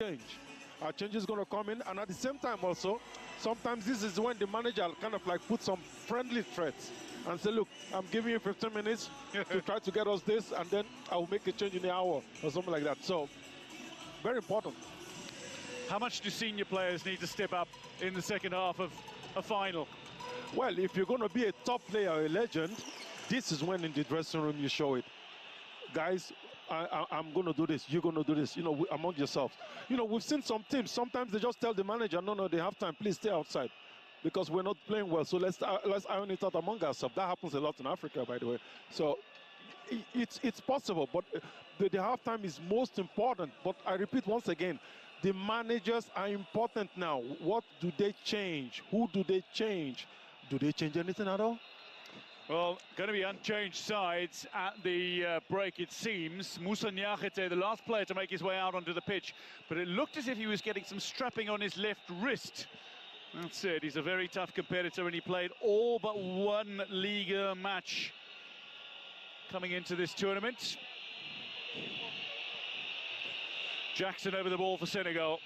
change. A change is going to come in, and at the same time also, sometimes this is when the manager kind of like put some friendly threats and say, look, I'm giving you 15 minutes to try to get us this, and then I'll make a change in the hour or something like that. So, very important. How much do senior players need to step up in the second half of a final? Well, if you're going to be a top player, a legend, this is when in the dressing room you show it. Guys, I'm going to do this, you're going to do this, you know, among yourselves. You know, we've seen some teams, sometimes they just tell the manager, no, they have time, please stay outside because we're not playing well. So let's iron it out among ourselves. That happens a lot in Africa, by the way. So it's possible, but the halftime is most important. But I repeat once again, the managers are important now. What do they change? Who do they change? Do they change anything at all? Well, going to be unchanged sides at the break, it seems. Moussa Niakhaté, the last player to make his way out onto the pitch, but it looked as if he was getting some strapping on his left wrist. That's it. He's a very tough competitor, and he played all but one Liga match coming into this tournament. Jackson over the ball for Senegal.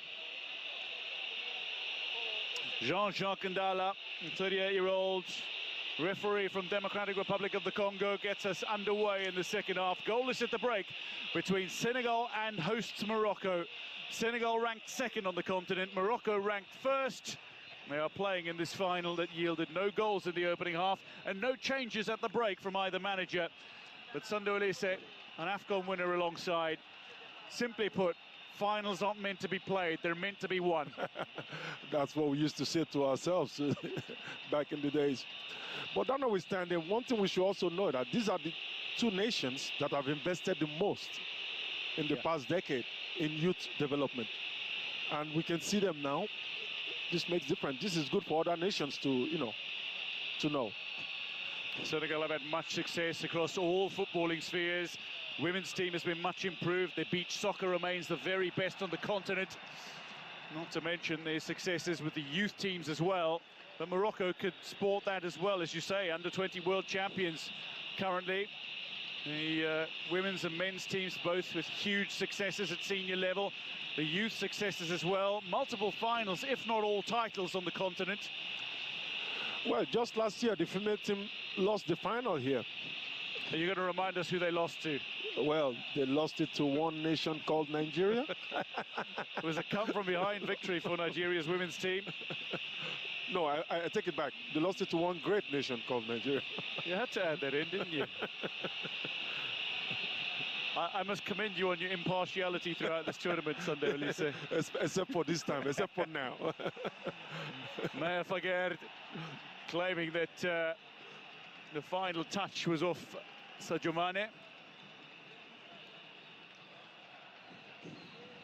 Jean-Jacques Ndala, 38-year-old referee from Democratic Republic of the Congo, gets us underway in the second half. Goalless at the break between Senegal and hosts Morocco. Senegal ranked second on the continent, Morocco ranked first. They are playing in this final that yielded no goals in the opening half and no changes at the break from either manager. But Sunday Oliseh, an Afcon winner alongside, simply put, finals aren't meant to be played, they're meant to be won. That's what we used to say to ourselves back in the days. But notwithstanding, one thing we should also know that these are the two nations that have invested the most in the past decade in youth development. And we can see them now. This makes difference. This is good for other nations to know. Senegal have had much success across all footballing spheres. Women's team has been much improved. Their beach soccer remains the very best on the continent. Not to mention their successes with the youth teams as well. But Morocco could sport that as well, as you say, under-20 world champions currently. The women's and men's teams both with huge successes at senior level. The youth successes as well. Multiple finals, if not all titles on the continent. Well, just last year, the female team lost the final here. Are you going to remind us who they lost to? Well, they lost it to one nation called Nigeria. It was a come-from-behind victory for Nigeria's women's team. No, I take it back. They lost it to one great nation called Nigeria. You had to add that in, didn't you? I must commend you on your impartiality throughout this tournament, Sunday Oliseh. Except for this time, except for now. Maya Fagerd claiming that the final touch was off Sadio Mane.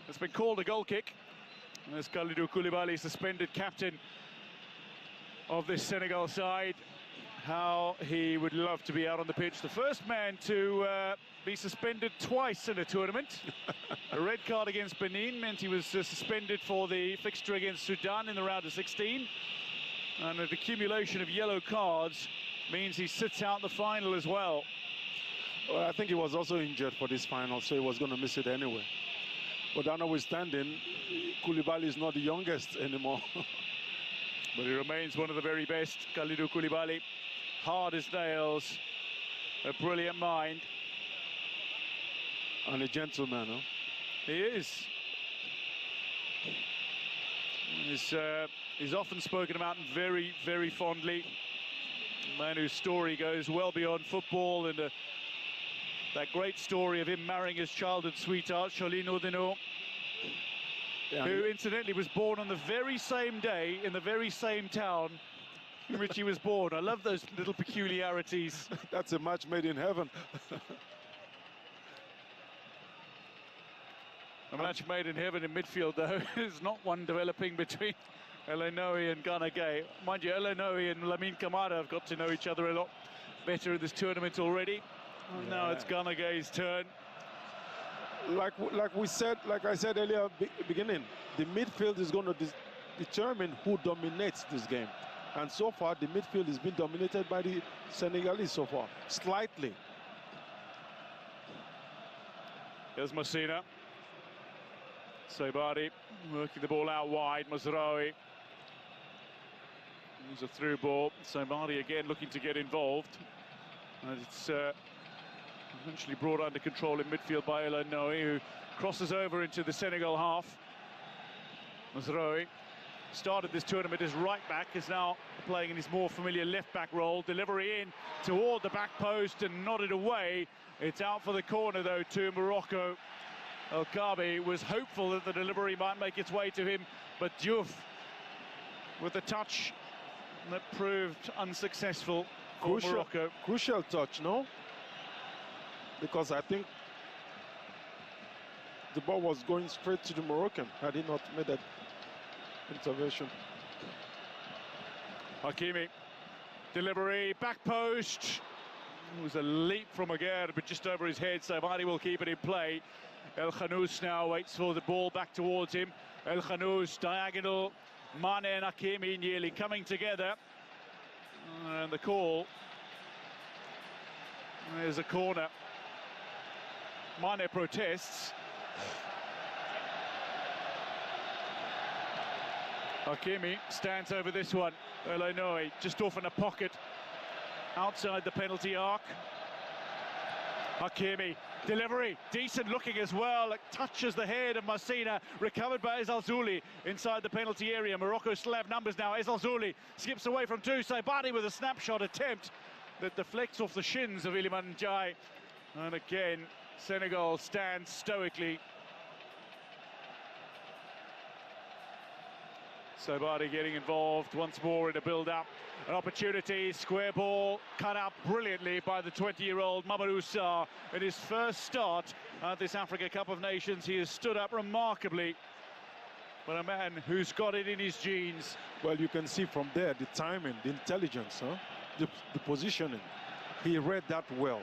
It's been called a goal kick. And there's Kalidou Koulibaly, suspended captain of this Senegal side. How he would love to be out on the pitch. The first man to be suspended twice in a tournament. A red card against Benin meant he was suspended for the fixture against Sudan in the round of 16. And an accumulation of yellow cards means he sits out the final as well. Well, I think he was also injured for this final, so he was going to miss it anyway. But notwithstanding, Koulibaly is not the youngest anymore. But he remains one of the very best. Kalidou Koulibaly, hard as nails, a brilliant mind. And a gentleman, huh? He is. He's often spoken about very, very fondly. A man whose story goes well beyond football, and that great story of him marrying his childhood sweetheart, Charline Oudinot, who incidentally was born on the very same day in the very same town in which he was born. I love those little peculiarities. That's a match made in heaven. A match made in heaven in midfield, though, is not one developing between Elenoui and Gana Gueye. Mind you, Elenoui and Lamine Camara have got to know each other a lot better in this tournament already. Yeah. Now it's Gana Gueye's turn. Like I said earlier, beginning, the midfield is going to determine who dominates this game. And so far, the midfield has been dominated by the Senegalese so far, slightly. Here's Messina. Saibari working the ball out wide. Mazraoui. It's a through ball. Saibari again looking to get involved. And it's eventually brought under control in midfield by El Hadnoui, who crosses over into the Senegal half. Mazraoui started this tournament as right back, is now playing in his more familiar left back role. Delivery in toward the back post and nodded away. It's out for the corner though to Morocco. El Kaabi was hopeful that the delivery might make its way to him, but Diouf with the touch that proved unsuccessful for Morocco. Crucial touch, no? Because I think the ball was going straight to the Moroccan had he not made that intervention. Hakimi, delivery, back post. It was a leap from Aguerd, but just over his head. Saibari will keep it in play. El Khanous now waits for the ball back towards him. El Khanous, diagonal. Mane and Hakimi nearly coming together. And the call. There's a corner. Mane protests. Hakimi stands over this one. El Hadnoui just off in a pocket outside the penalty arc. Hakimi, delivery, decent looking as well. It touches the head of Massina, recovered by Ezzalzouli inside the penalty area. Morocco still have numbers now. Ezzalzouli skips away from two. Saibari with a snapshot attempt that deflects off the shins of Iliman Ndiaye. And again, Senegal stands stoically. Saibari getting involved once more in a build-up. An opportunity, square ball, cut out brilliantly by the 20-year-old Mamadou Sarr. In his first start at this Africa Cup of Nations, he has stood up remarkably. But a man who's got it in his genes. Well, you can see from there the timing, the intelligence, the positioning. He read that well.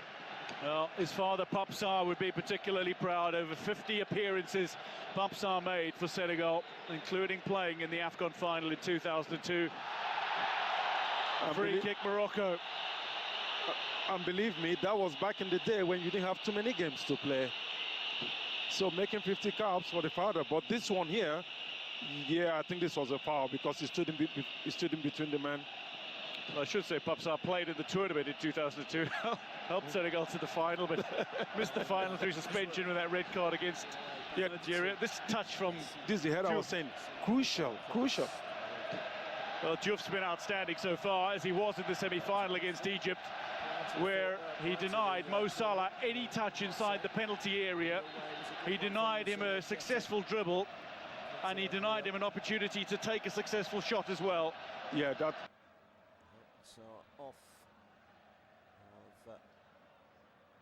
Well, his father, Pape Sarr, would be particularly proud. Over 50 appearances Pape Sarr made for Senegal, including playing in the Afcon final in 2002. Free kick, Morocco. And believe me, that was back in the day when you didn't have too many games to play. So making 50 caps for the father. But this one here, yeah, I think this was a foul because he stood in between the men. Well, I should say Pape Sarr played in the tournament in 2002, helped Senegal to the final, but missed the final through suspension with that red card against Nigeria. This touch from... This is the head I was saying. Crucial. Well, Diouf's been outstanding so far, as he was in the semi-final against Egypt, where he denied Mo Salah any touch inside the penalty area. He denied him a successful dribble, and he denied him an opportunity to take a successful shot as well. Yeah, that... So off of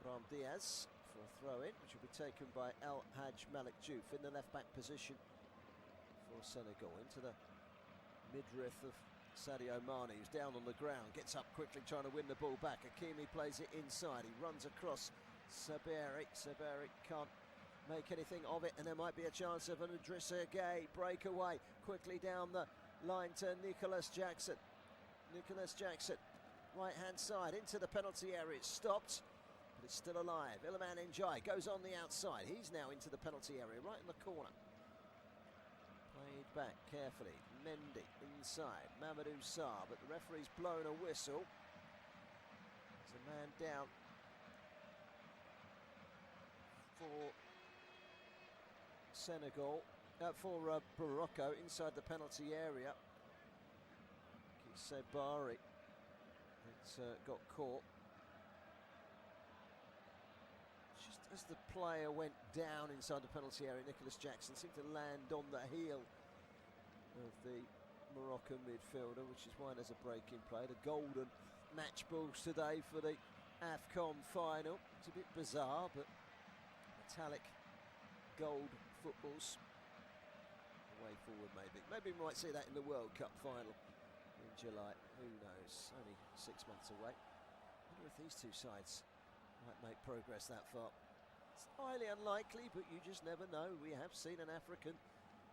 Ram Diaz for a throw-in, which will be taken by El Hadj Malik Diouf in the left-back position for Senegal. Into the midriff of Sadio Mane, who's down on the ground, gets up quickly trying to win the ball back. Hakimi plays it inside, he runs across Saibari. Saibari can't make anything of it, and there might be a chance of an Idrissa Gueye breakaway. Quickly down the line to Nicholas Jackson. Nicholas Jackson, right-hand side, into the penalty area. It's stopped, but it's still alive. Iliman Ndiaye goes on the outside. He's now into the penalty area, right in the corner. Played back carefully. Mendy inside. Mamadou Sarr, but the referee's blown a whistle. There's a man down for Senegal, for Morocco inside the penalty area. Saibari, it's got caught. Just as the player went down inside the penalty area, Nicholas Jackson seemed to land on the heel of the Moroccan midfielder, which is why there's a break in play. The golden match balls today for the Afcon final. It's a bit bizarre, but metallic gold footballs. The way forward, maybe. Maybe we might see that in the World Cup final in July. Who knows? Only 6 months away. I wonder if these two sides might make progress that far. It's highly unlikely, but you just never know. We have seen an African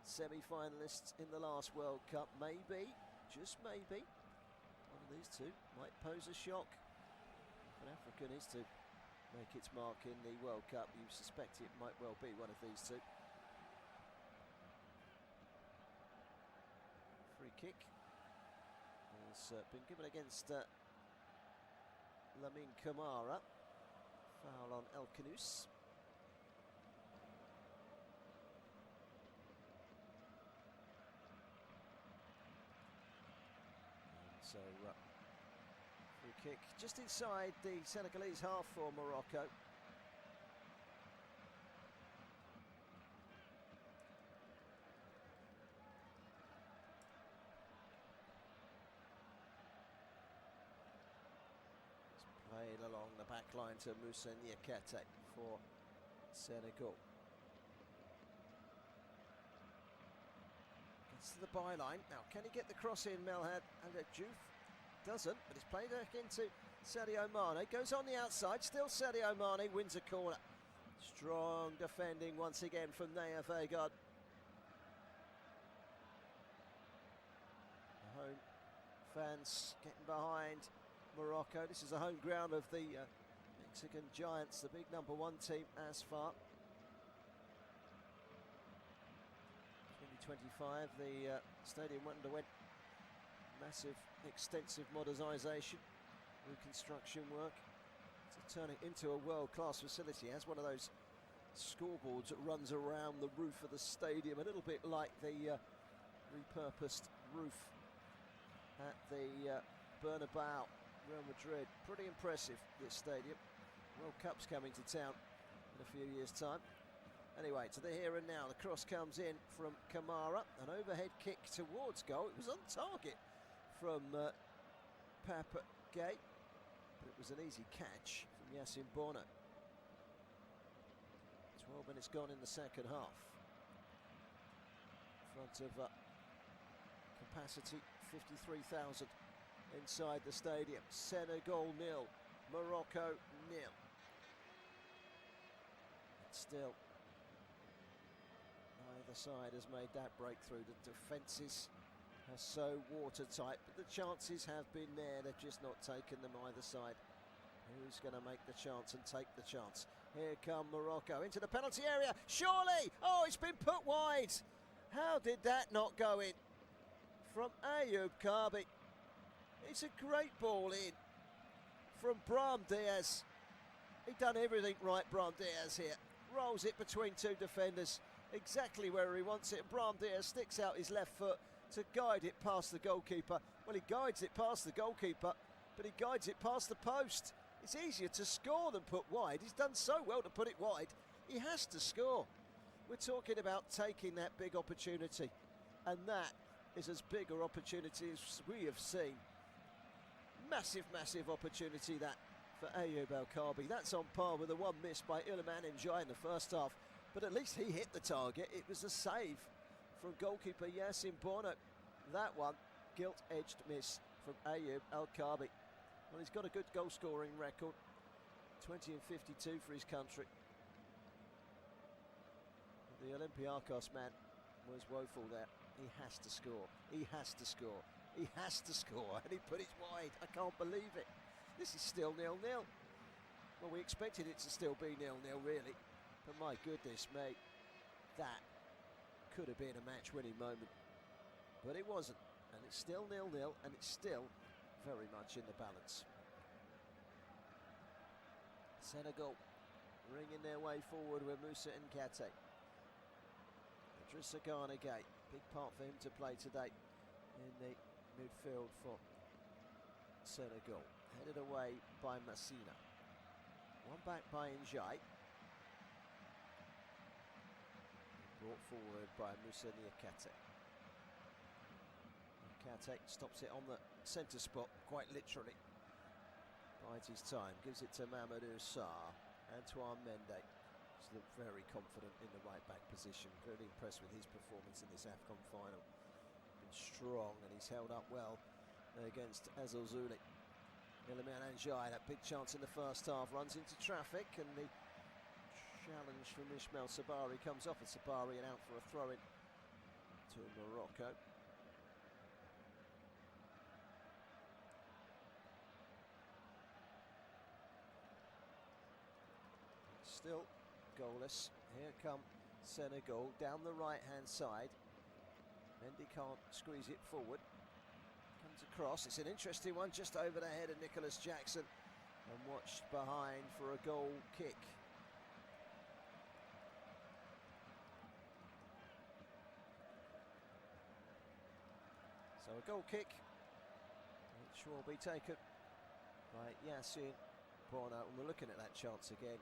semi-finalist in the last World Cup. Maybe, just maybe, one of these two might pose a shock. If an African is to make its mark in the World Cup, you suspect it might well be one of these two. kick has been given against Lamine Camara. Foul on El Khanous. So, free kick just inside the Senegalese half for Morocco. It's played along the back line to Moussa Niakhaté for Senegal. Gets to the byline. Now, can he get the cross in, Melhad? And Diouf doesn't, but it's played back into Sadio Mane. Goes on the outside, still Sadio Mane wins a corner. Strong defending once again from Naya Vegard. The home fans getting behind Morocco. This is the home ground of the Mexican Giants, the big number 1 team as far. 2025, the stadium underwent massive, extensive modernisation, reconstruction work to turn it into a world-class facility. It has one of those scoreboards that runs around the roof of the stadium, a little bit like the repurposed roof at the Bernabeu, Real Madrid. Pretty impressive, this stadium. World Cup's coming to town in a few years' time. Anyway, to the here and now, the cross comes in from Camara, an overhead kick towards goal. It was on target from Papa Gay, but it was an easy catch from Yassine Bono. 12 minutes gone in the second half. In front of capacity 53,000 inside the stadium. Senegal 0, Morocco 0. And still, neither side has made that breakthrough. The defences are so watertight, but the chances have been there. They've just not taken them either side. Who's going to make the chance and take the chance? Here come Morocco into the penalty area. Surely! Oh, it's been put wide. How did that not go in? From Ayoub Karbi. It's a great ball in from Brahim Diaz. He done everything right, Brahim Diaz here. Rolls it between 2 defenders, exactly where he wants it. Brahim Diaz sticks out his left foot to guide it past the goalkeeper. Well, he guides it past the goalkeeper, but he guides it past the post. It's easier to score than put wide. He's done so well to put it wide. He has to score. We're talking about taking that big opportunity, and that is as big an opportunity as we have seen. Massive, massive opportunity that for Ayoub El Karbi. That's on par with the one missed by Iliman Ndiaye in the first half, but at least he hit the target. It was a save from goalkeeper Yassine Bono. That one, gilt-edged miss from Ayoub El Karbi. Well, he's got a good goal-scoring record, 20 and 52 for his country. The Olympiacos man was woeful there. He has to score. He has to score. He has to score, and he put it wide. I can't believe it. This is still 0-0. Well, we expected it to still be 0-0, really. But my goodness me, that could have been a match-winning moment. But it wasn't. And it's still 0-0, and it's still very much in the balance. Senegal ringing their way forward with Moussa Niakhaté. Idrissa Gana Gueye, big part for him to play today in the midfield for Senegal. Headed away by Massina. One back by Ndiaye. Brought forward by Moussa Niakhaté. Niakhaté stops it on the centre spot, quite literally. Bides his time, gives it to Mamadou Sarr. Antoine Mendy has looked very confident in the right back position. Really impressed with his performance in this Afcon final. Been strong, and he's held up well against Azil Zuli. Iliman Ndiaye, that big chance in the first half, runs into traffic, and the challenge from Ismail Sabari comes off at Sabari and out for a throw-in to Morocco. Still goalless. Here come Senegal down the right-hand side. Mendy can't squeeze it forward. Comes across, it's an interesting one just over the head of Nicholas Jackson and watched behind for a goal kick. So a goal kick, which will be taken by Yassine Bono, and we're looking at that chance again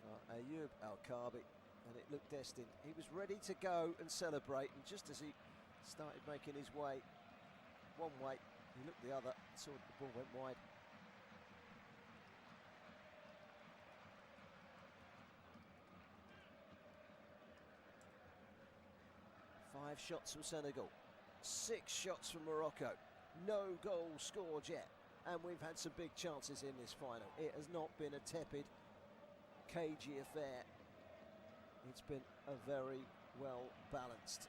for Ayoub Al-Kabi, and it looked destined. He was ready to go and celebrate, and just as he started making his way one way, he looked the other, saw the ball went wide. Five shots from Senegal, 6 shots from Morocco, no goal scored yet, and we've had some big chances in this final. It has not been a tepid, cagey affair. It's been a very well balanced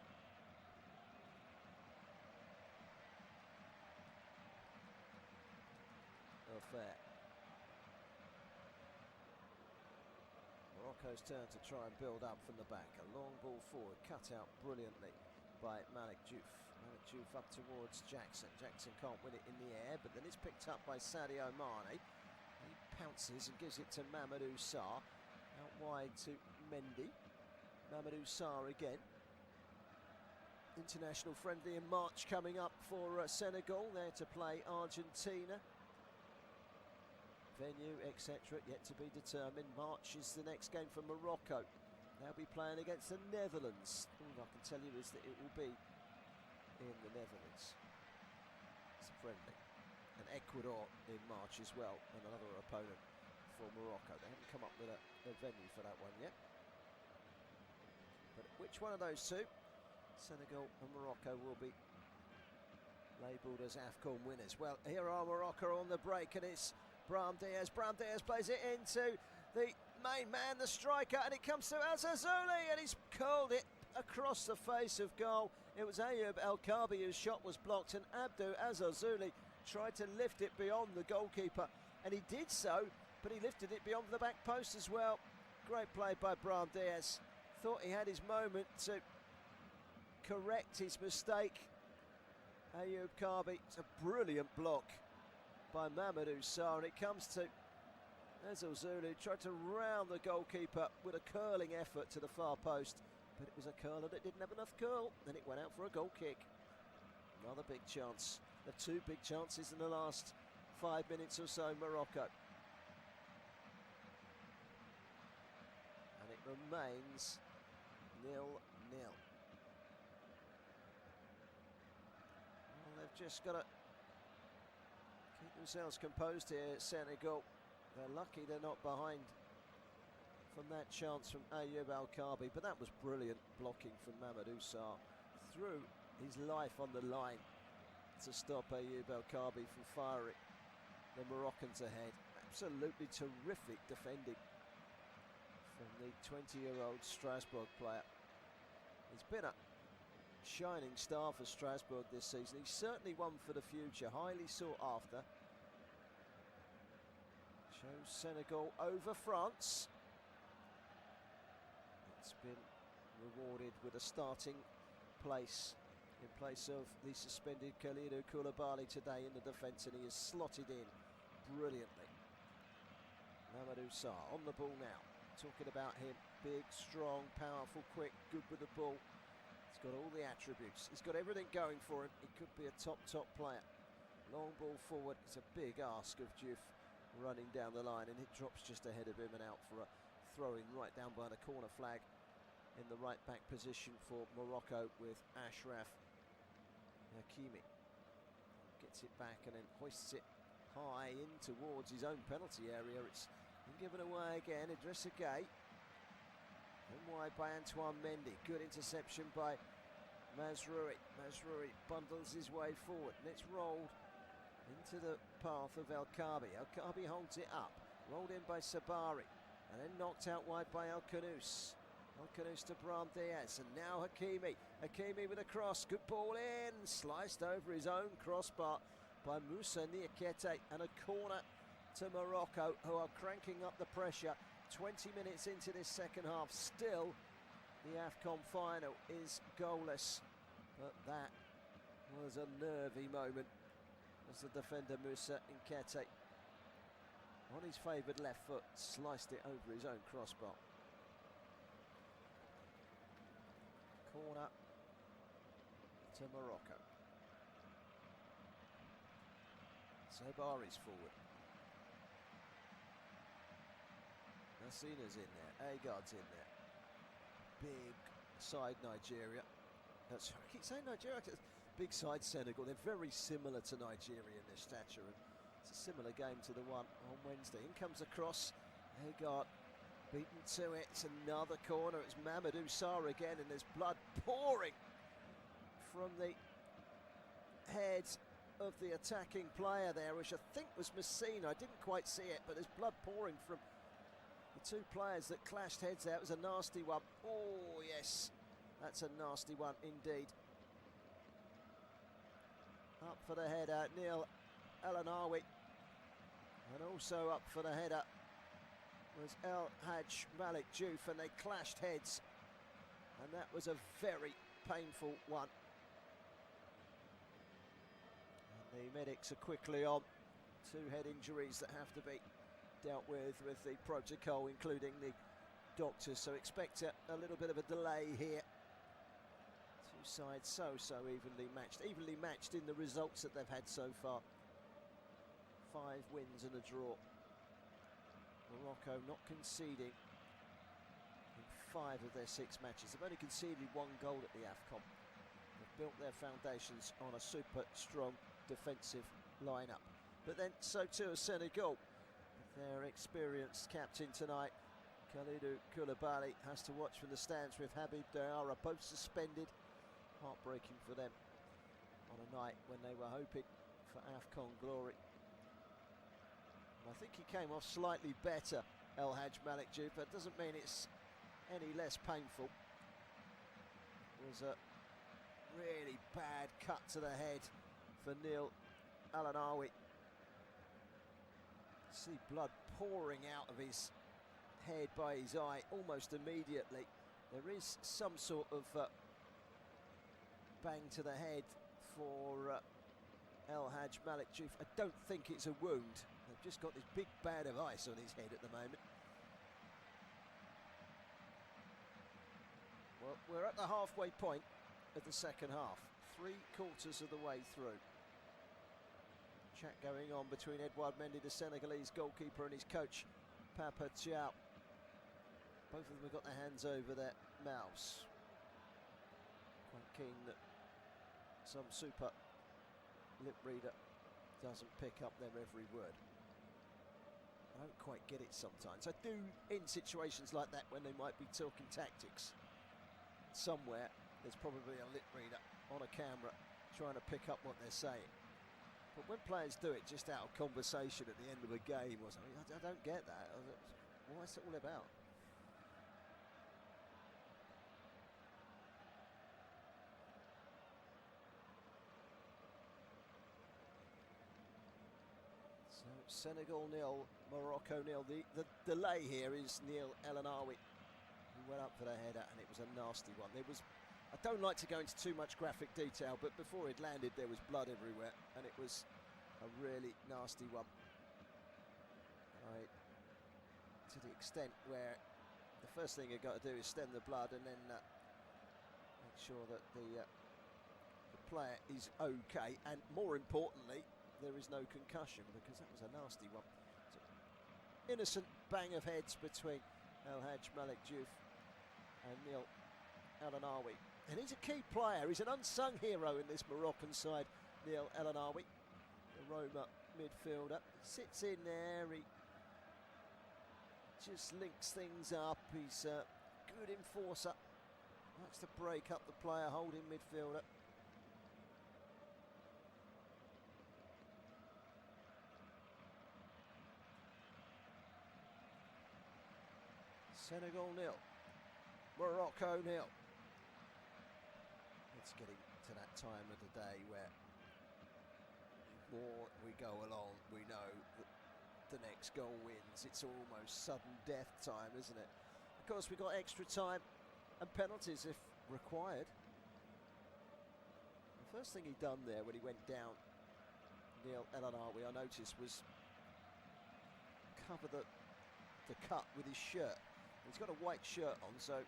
affair. Morocco's turn to try and build up from the back. A long ball forward, cut out brilliantly by Malik Diouf. Malik Diouf up towards Jackson. Jackson can't win it in the air, but then it's picked up by Sadio Mane. He pounces and gives it to Mamadou Sarr. Out wide to Mendy. Mamadou Sarr again. International friendly in March coming up for Senegal, there to play Argentina. Venue, etc., yet to be determined. March is the next game for Morocco. They'll be playing against the Netherlands. All I can tell you is that it will be in the Netherlands. It's a friendly. And Ecuador in March as well, and another opponent for Morocco. They haven't come up with a venue for that one yet. But which one of those two, Senegal and Morocco, will be labelled as Afcon winners? Well, here are Morocco on the break, and it's Brahim Diaz. Brahim Diaz plays it into the main man, the striker, and it comes to Azazouli, and he's curled it across the face of goal. It was Ayoub Al-Kabi whose shot was blocked, and Abdou Azazouli tried to lift it beyond the goalkeeper, and he did so, but he lifted it beyond the back post as well. Great play by Brahim Diaz. Thought he had his moment to correct his mistake. Ayoub Kabi, it's a brilliant block by Mamadou Sarr, and it comes to Azazouli, tried to round the goalkeeper with a curling effort to the far post, but it was a curler that didn't have enough curl, and it went out for a goal kick. Another big chance. The 2 big chances in the last 5 minutes or so, Morocco. And it remains 0-0. Well, they've just got to keep themselves composed here, Senegal. They're lucky they're not behind from that chance from Ayoub Al-Kabi, but that was brilliant blocking from Mamadou Sarr. Threw his life on the line to stop Ayoub Al-Kabi from firing the Moroccans ahead. Absolutely terrific defending from the 20-year-old Strasbourg player. He's been a shining star for Strasbourg this season. He's certainly one for the future, highly sought after. Shows Senegal over France. It's been rewarded with a starting place in place of the suspended Kalidou Koulibaly today in the defence, and he is slotted in brilliantly. Mamadou Sarr on the ball now. Talking about him, big, strong, powerful, quick, good with the ball. He's got all the attributes. He's got everything going for him. He could be a top player. Long ball forward. It's a big ask of Diouf running down the line, and it drops just ahead of him and out for a throw-in right down by the corner flag in the right back position for Morocco with Ashraf Hakimi. Gets it back and then hoists it high in towards his own penalty area. It's been given away again. Idrissa Gueye. And wide by Antoine Mendy. Good interception by Mazraoui. Mazraoui bundles his way forward, and it's rolled into the path of Al-Kabi. Al-Kabi holds it up. Rolled in by Sabari, and then knocked out wide by Al-Khanous. Al-Khanous to Brahim Diaz, and now Hakimi. Hakimi with a cross, good ball in, sliced over his own crossbar by Moussa Niakhaté, and a corner to Morocco, who are cranking up the pressure. 20 minutes into this second half, still the Afcon final is goalless. But that was a nervy moment as the defender Moussa Nkete, on his favoured left foot, sliced it over his own crossbar. Corner to Morocco. Sabari's forward. Nasina's in there, Agard's in there. Big side Nigeria. Sorry, I keep saying Nigeria. Big side Senegal. They're very similar to Nigeria in their stature. And it's a similar game to the one on Wednesday. In comes a cross. Agard beaten to it. It's another corner. It's Mamadou Sarr again, and there's blood pouring from the head of the attacking player there, which I think was Messina. I didn't quite see it, but there's blood pouring from the two players that clashed heads there. It was a nasty one. Oh, yes, that's a nasty one indeed. Up for the header, Neil El-Anawi. And also up for the header was El Hadj Malik Diouf, and they clashed heads. And that was a very painful one. And the medics are quickly on. 2 head injuries that have to be dealt with the protocol, including the doctors. So expect a little bit of a delay here. Two sides so evenly matched in the results that they've had so far. 5 wins and a draw. Morocco not conceding in 5 of their 6 matches. They've only conceded 1 goal at the Afcon. They've built their foundations on a super strong defensive lineup. But then so too is Senegal. Their experienced captain tonight, Kalidou Koulibaly, has to watch from the stands with Habib Diarra, both suspended. Heartbreaking for them on a night when they were hoping for Afcon glory. And I think he came off slightly better, El Hadj Malik Diouf, but doesn't mean it's any less painful. It was a really bad cut to the head for Neil El-Anawi. See blood pouring out of his head by his eye almost immediately. There is some sort of bang to the head for El Hadj Malik Diouf. I don't think it's a wound. They've just got this big band of ice on his head at the moment. Well, we're at the halfway point of the second half. 3/4 of the way through. Chat going on between Edouard Mendy, the Senegalese goalkeeper, and his coach, Papa Thiaw. Both of them have got their hands over their mouths. Quite keen that some super lip reader doesn't pick up their every word. I don't quite get it sometimes. I do in situations like that when they might be talking tactics. Somewhere there's probably a lip reader on a camera trying to pick up what they're saying. But when players do it just out of conversation at the end of a game or something, I don't get that. What's it all about? So Senegal 0, Morocco 0. The delay here is Neil El-Anawi, who went up for the header, and it was a nasty one. I don't like to go into too much graphic detail, but before it landed there was blood everywhere, and it was a really nasty one. To the extent where the first thing you've got to do is stem the blood and then make sure that the player is okay, and more importantly there is no concussion, because that was a nasty one. So, innocent bang of heads between El Hadj Malik Diouf and Neil El-Anawi. And he's a key player, he's an unsung hero in this Moroccan side, Neil El-Anawi, the Roma midfielder. Sits in there, he just links things up, he's a good enforcer, likes to break up the player holding midfielder. Senegal 0, Morocco 0. It's getting to that time of the day where the more we go along, we know that the next goal wins. It's almost sudden death time, isn't it? Of course, we've got extra time and penalties if required. First thing he done there when he went down, Neil Elanawi, I noticed, was cover the cut with his shirt. He's got a white shirt on, so you'd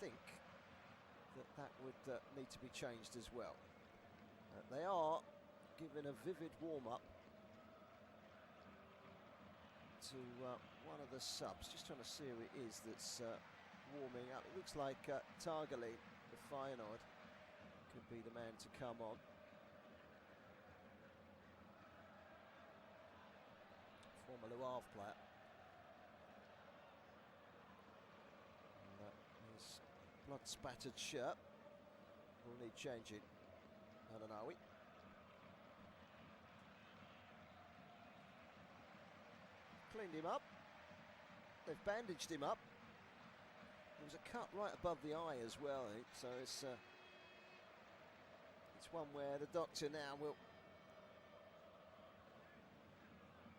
think that would need to be changed as well. They are giving a vivid warm-up to one of the subs. Just trying to see who it is that's warming up. It looks like Targali, the Feyenoord, could be the man to come on. Former Le Havre player. And, his blood-spattered shirt will need changing. Elanawi. Cleaned him up. They've bandaged him up. There was a cut right above the eye as well, I think. So it's one where the doctor now will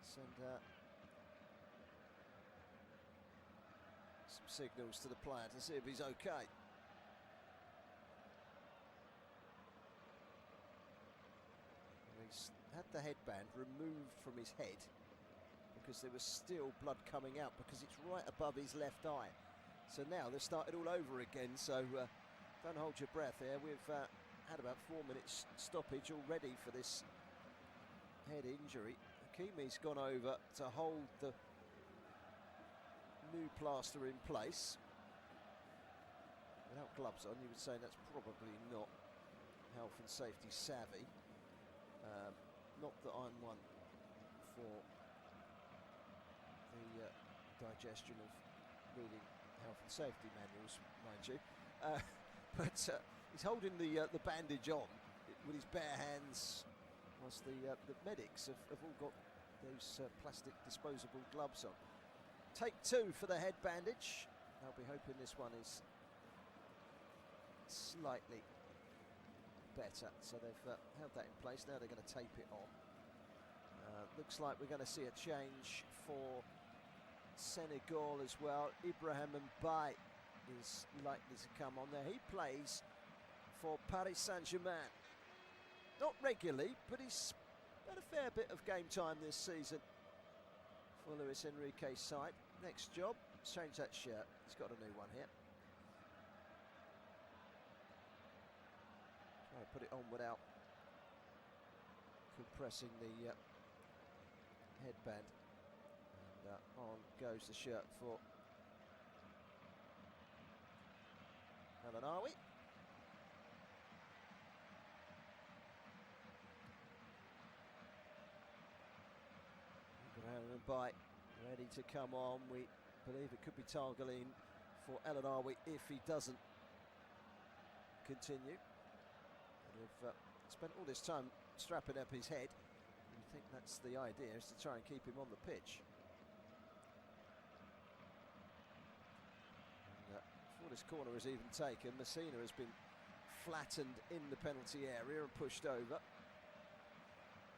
send some signals to the player to see if he's okay. He's had the headband removed from his head because there was still blood coming out because it's right above his left eye. So now they've started all over again, so don't hold your breath here. We've had about 4 minutes stoppage already for this head injury. Hakimi's gone over to hold the new plaster in place. Without gloves on, you would say that's probably not health and safety savvy. Not that I'm one for the digestion of reading health and safety manuals, mind you. But he's holding the bandage on with his bare hands, whilst the medics have all got those plastic disposable gloves on. Take two for the head bandage. I'll be hoping this one is slightly better. So they've held that in place. Now they're going to tape it on. Looks like we're going to see a change for Senegal as well. Ibrahim Mbaye is likely to come on there. He plays for Paris Saint-Germain. Not regularly, but he's had a fair bit of game time this season for Luis Enrique's side. Next job, change that shirt. He's got a new one here. Try to put it on without compressing the headband. And on goes the shirt for Elanawi. Ibrahim Mbaye ready to come on. We believe it could be Targaline for Elanawi if he doesn't continue. They've spent all this time strapping up his head. And you think that's the idea, is to try and keep him on the pitch. And before this corner is even taken, Messina has been flattened in the penalty area and pushed over.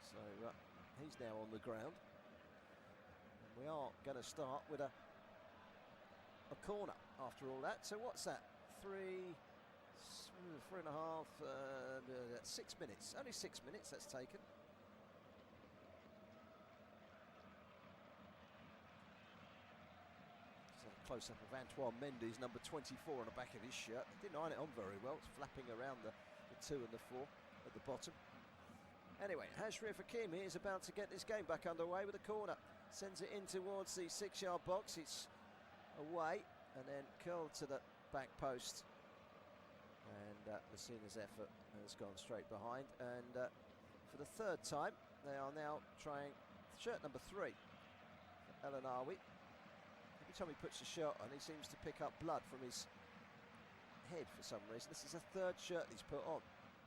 So he's now on the ground. And we are going to start with a corner after all that. So what's that? 3.5, 6 minutes. Only 6 minutes that's taken. Just a close-up of Antoine Mendy's number 24 on the back of his shirt. Didn't iron it on very well. It's flapping around the 2 and the 4 at the bottom. Anyway, Achraf Hakimi is about to get this game back underway with a corner. Sends it in towards the 6-yard box. It's away and then curled to the back post. And Messina's effort has gone straight behind. And for the third time, they are now trying shirt number 3, Elanawi. Every time he puts the shirt on, he seems to pick up blood from his head for some reason. This is the third shirt he's put on.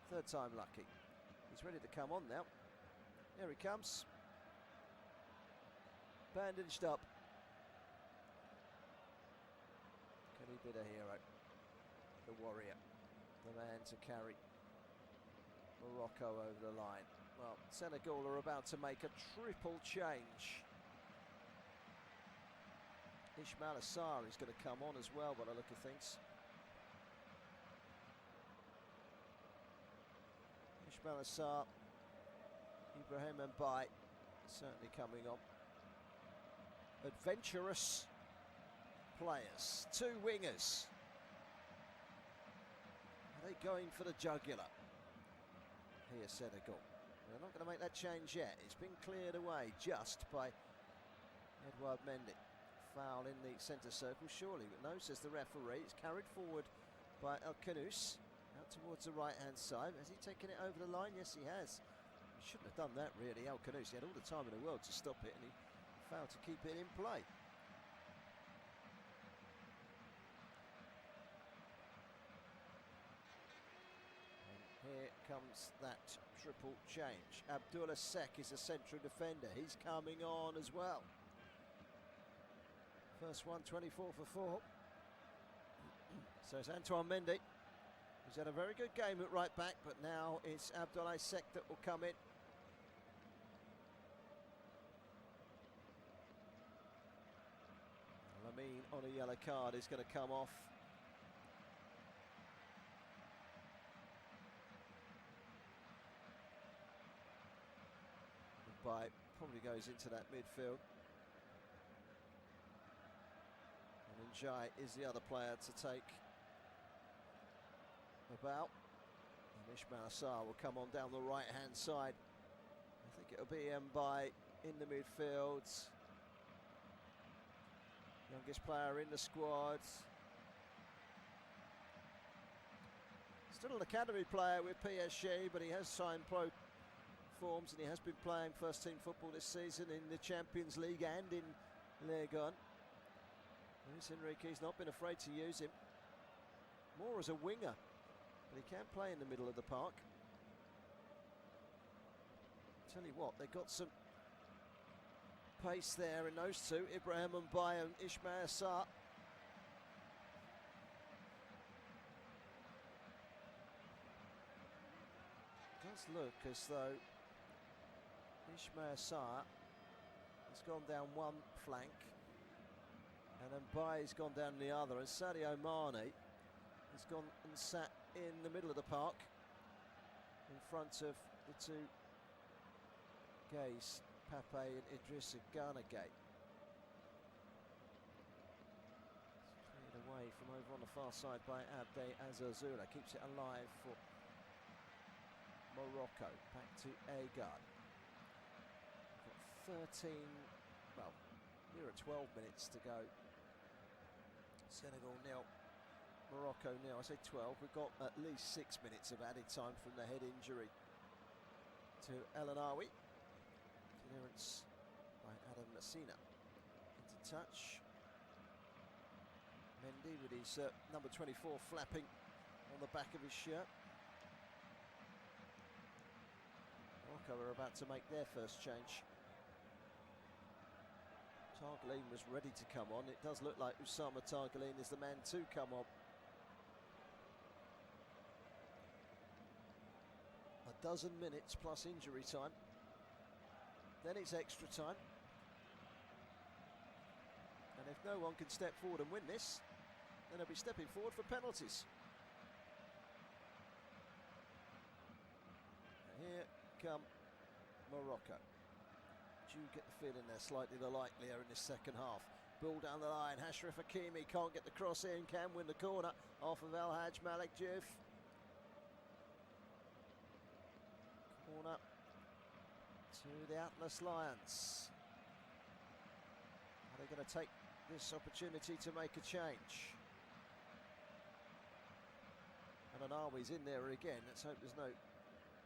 Third time lucky. He's ready to come on now. Here he comes. Bandaged up. Can he be the hero? The warrior. The man to carry Morocco over the line. Well, Senegal are about to make a triple change. Ismail Assar is going to come on as well by the look of things. Ismail Assar, Ibrahim Mbaye certainly coming on. Adventurous players, two wingers. Are they going for the jugular? Here, Senegal. They're not going to make that change yet. It's been cleared away just by Edouard Mendy. Foul in the centre circle, surely, but no, says the referee. It's carried forward by El Kanous, out towards the right-hand side. Has he taken it over the line? Yes, he has. He shouldn't have done that, really. El Kanous, he had all the time in the world to stop it, and he failed to keep it in play. Here comes that triple change. Abdullah Sek is a central defender. He's coming on as well. First one, 24 for 4. So it's Antoine Mendy, who's had a very good game at right back, but now it's Abdullah Sek that will come in. Lamine on a yellow card is going to come off. Probably goes into that midfield. And Njai is the other player to take about. And Ismail Assar will come on down the right-hand side. I think it'll be Mbaye in the midfield. Youngest player in the squad. Still an academy player with PSG, but he has signed pro forms and he has been playing first team football this season in the Champions League and in Ligue 1. Luis Enrique's not been afraid to use him. More as a winger, but he can play in the middle of the park. Tell you what, they've got some pace there in those two, Ibrahim Mbaye and Ismail Assar. Does look as though Ismail Assar has gone down one flank and Mbaye's gone down the other, and Sadio Mane has gone and sat in the middle of the park in front of the two Gays, Pape and Idrissa Gana Gay. Cleared away from over on the far side by Abde Azazula, keeps it alive for Morocco. Back to Agard. 13, well, nearer 12 minutes to go. Senegal 0, Morocco 0. I say 12. We've got at least 6 minutes of added time from the head injury to El Anawi. Clearance by Adam Messina. Into touch. Mendy with his number 24 flapping on the back of his shirt. Morocco are about to make their first change. Targeline was ready to come on. It does look like Oussama Targeline is the man to come on. A dozen minutes plus injury time. Then it's extra time. And if no one can step forward and win this, then they'll be stepping forward for penalties. Here come Morocco. Do you get the feeling they're slightly the likelier in this second half? Ball down the line, Ashraf Hakimi can't get the cross in, can win the corner off of El Hadj Malik Diouf. Corner to the Atlas Lions. Are they going to take this opportunity to make a change? And Anawi's in there again. Let's hope there's no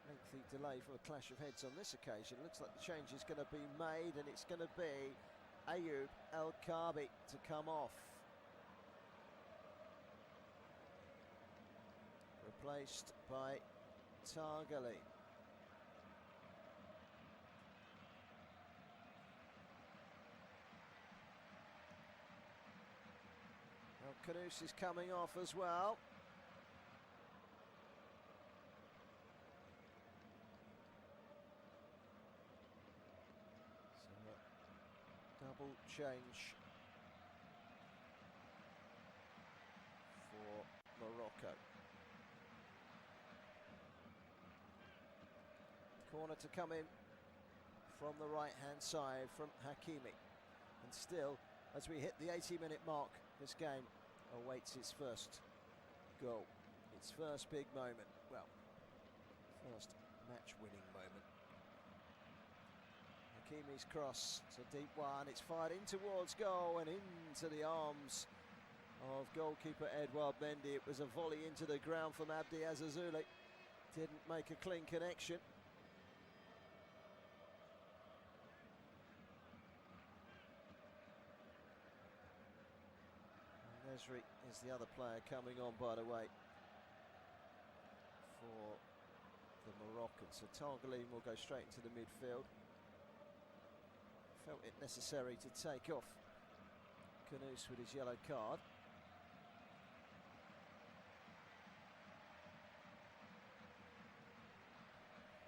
lengthy delay from a clash of heads on this occasion. Looks like the change is going to be made, and it's going to be Ayoub El Kaabi to come off. Replaced by Targali. El Kanous is coming off as well. Double change for Morocco. Corner to come in from the right-hand side from Hakimi. And still, as we hit the 80-minute mark, this game awaits its first goal. Its first big moment. Well, first match-winning moment. Hakimi's cross, it's a deep one, it's fired in towards goal and into the arms of goalkeeper Edouard Mendy. It was a volley into the ground from Abdi Azazuli. Didn't make a clean connection. And Nesri is the other player coming on, by the way, for the Moroccans. So Targaline will go straight into the midfield. Felt it necessary to take off Kanous with his yellow card.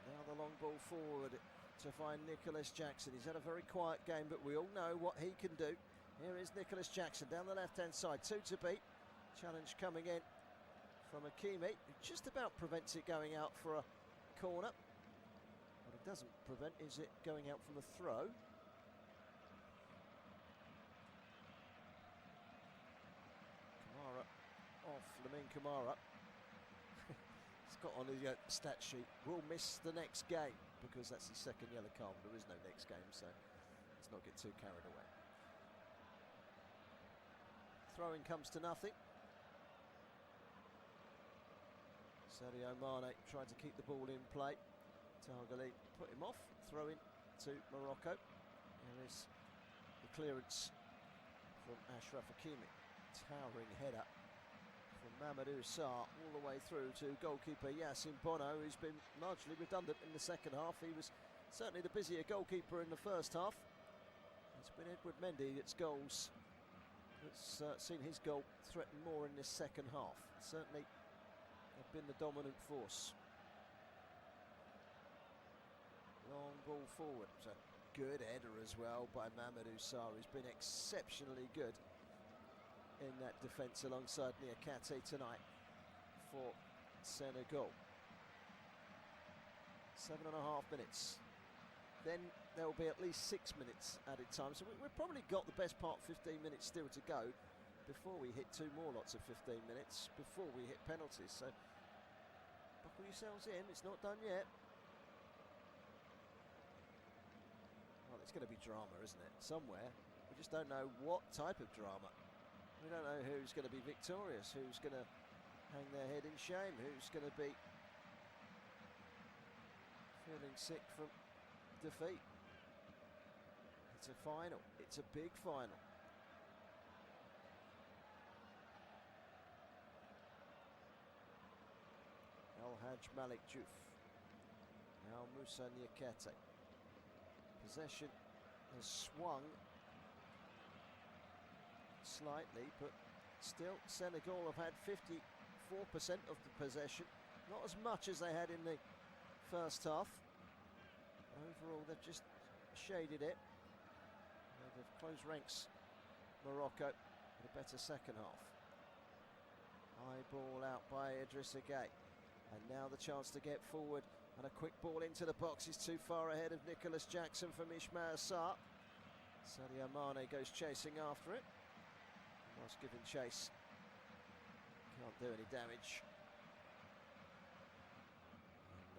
Now the long ball forward to find Nicholas Jackson. He's had a very quiet game, but we all know what he can do. Here is Nicholas Jackson down the left-hand side, 2 to beat. Challenge coming in from Hakimi, who just about prevents it going out for a corner. What it doesn't prevent is it going out from the throw. Kamara off, Lamine Kamara. He's got on his stat sheet, will miss the next game, because that's his second yellow card. There is no next game, so let's not get too carried away. Throwing comes to nothing. Sadio Mane tried to keep the ball in play. Targali put him off, throw in to Morocco. There is the clearance from Achraf Hakimi. Towering header from Mamadou Sarr all the way through to goalkeeper Yassine Bono, who's been largely redundant in the second half. He was certainly the busier goalkeeper in the first half. It's been Edouard Mendy that's goals. It's seen his goal threaten more in this second half. Certainly have been the dominant force. Long ball forward. It's a good header as well by Mamadou Sarr, who's been exceptionally good in that defence alongside Niakate tonight for Senegal. 7.5 minutes. Then there will be at least 6 minutes added time. So we've probably got the best part 15 minutes still to go before we hit 2 more lots of 15 minutes, before we hit penalties. So buckle yourselves in, it's not done yet. Well, it's going to be drama, isn't it? Somewhere. We just don't know what type of drama. We don't know who's going to be victorious, who's going to hang their head in shame, who's going to be feeling sick from defeat. It's a final. It's a big final. El-Hadj Malik Diouf. Now Moussa Niakate. Possession has swung slightly, but still Senegal have had 54% of the possession. Not as much as they had in the first half. Overall, they've just shaded it. They've closed ranks, Morocco, with a better second half. High ball out by Idrissa Gueye. And now the chance to get forward. And a quick ball into the box is too far ahead of Nicholas Jackson from Ismail Sarr. Sadio Mane goes chasing after it. Whilst giving chase, can't do any damage.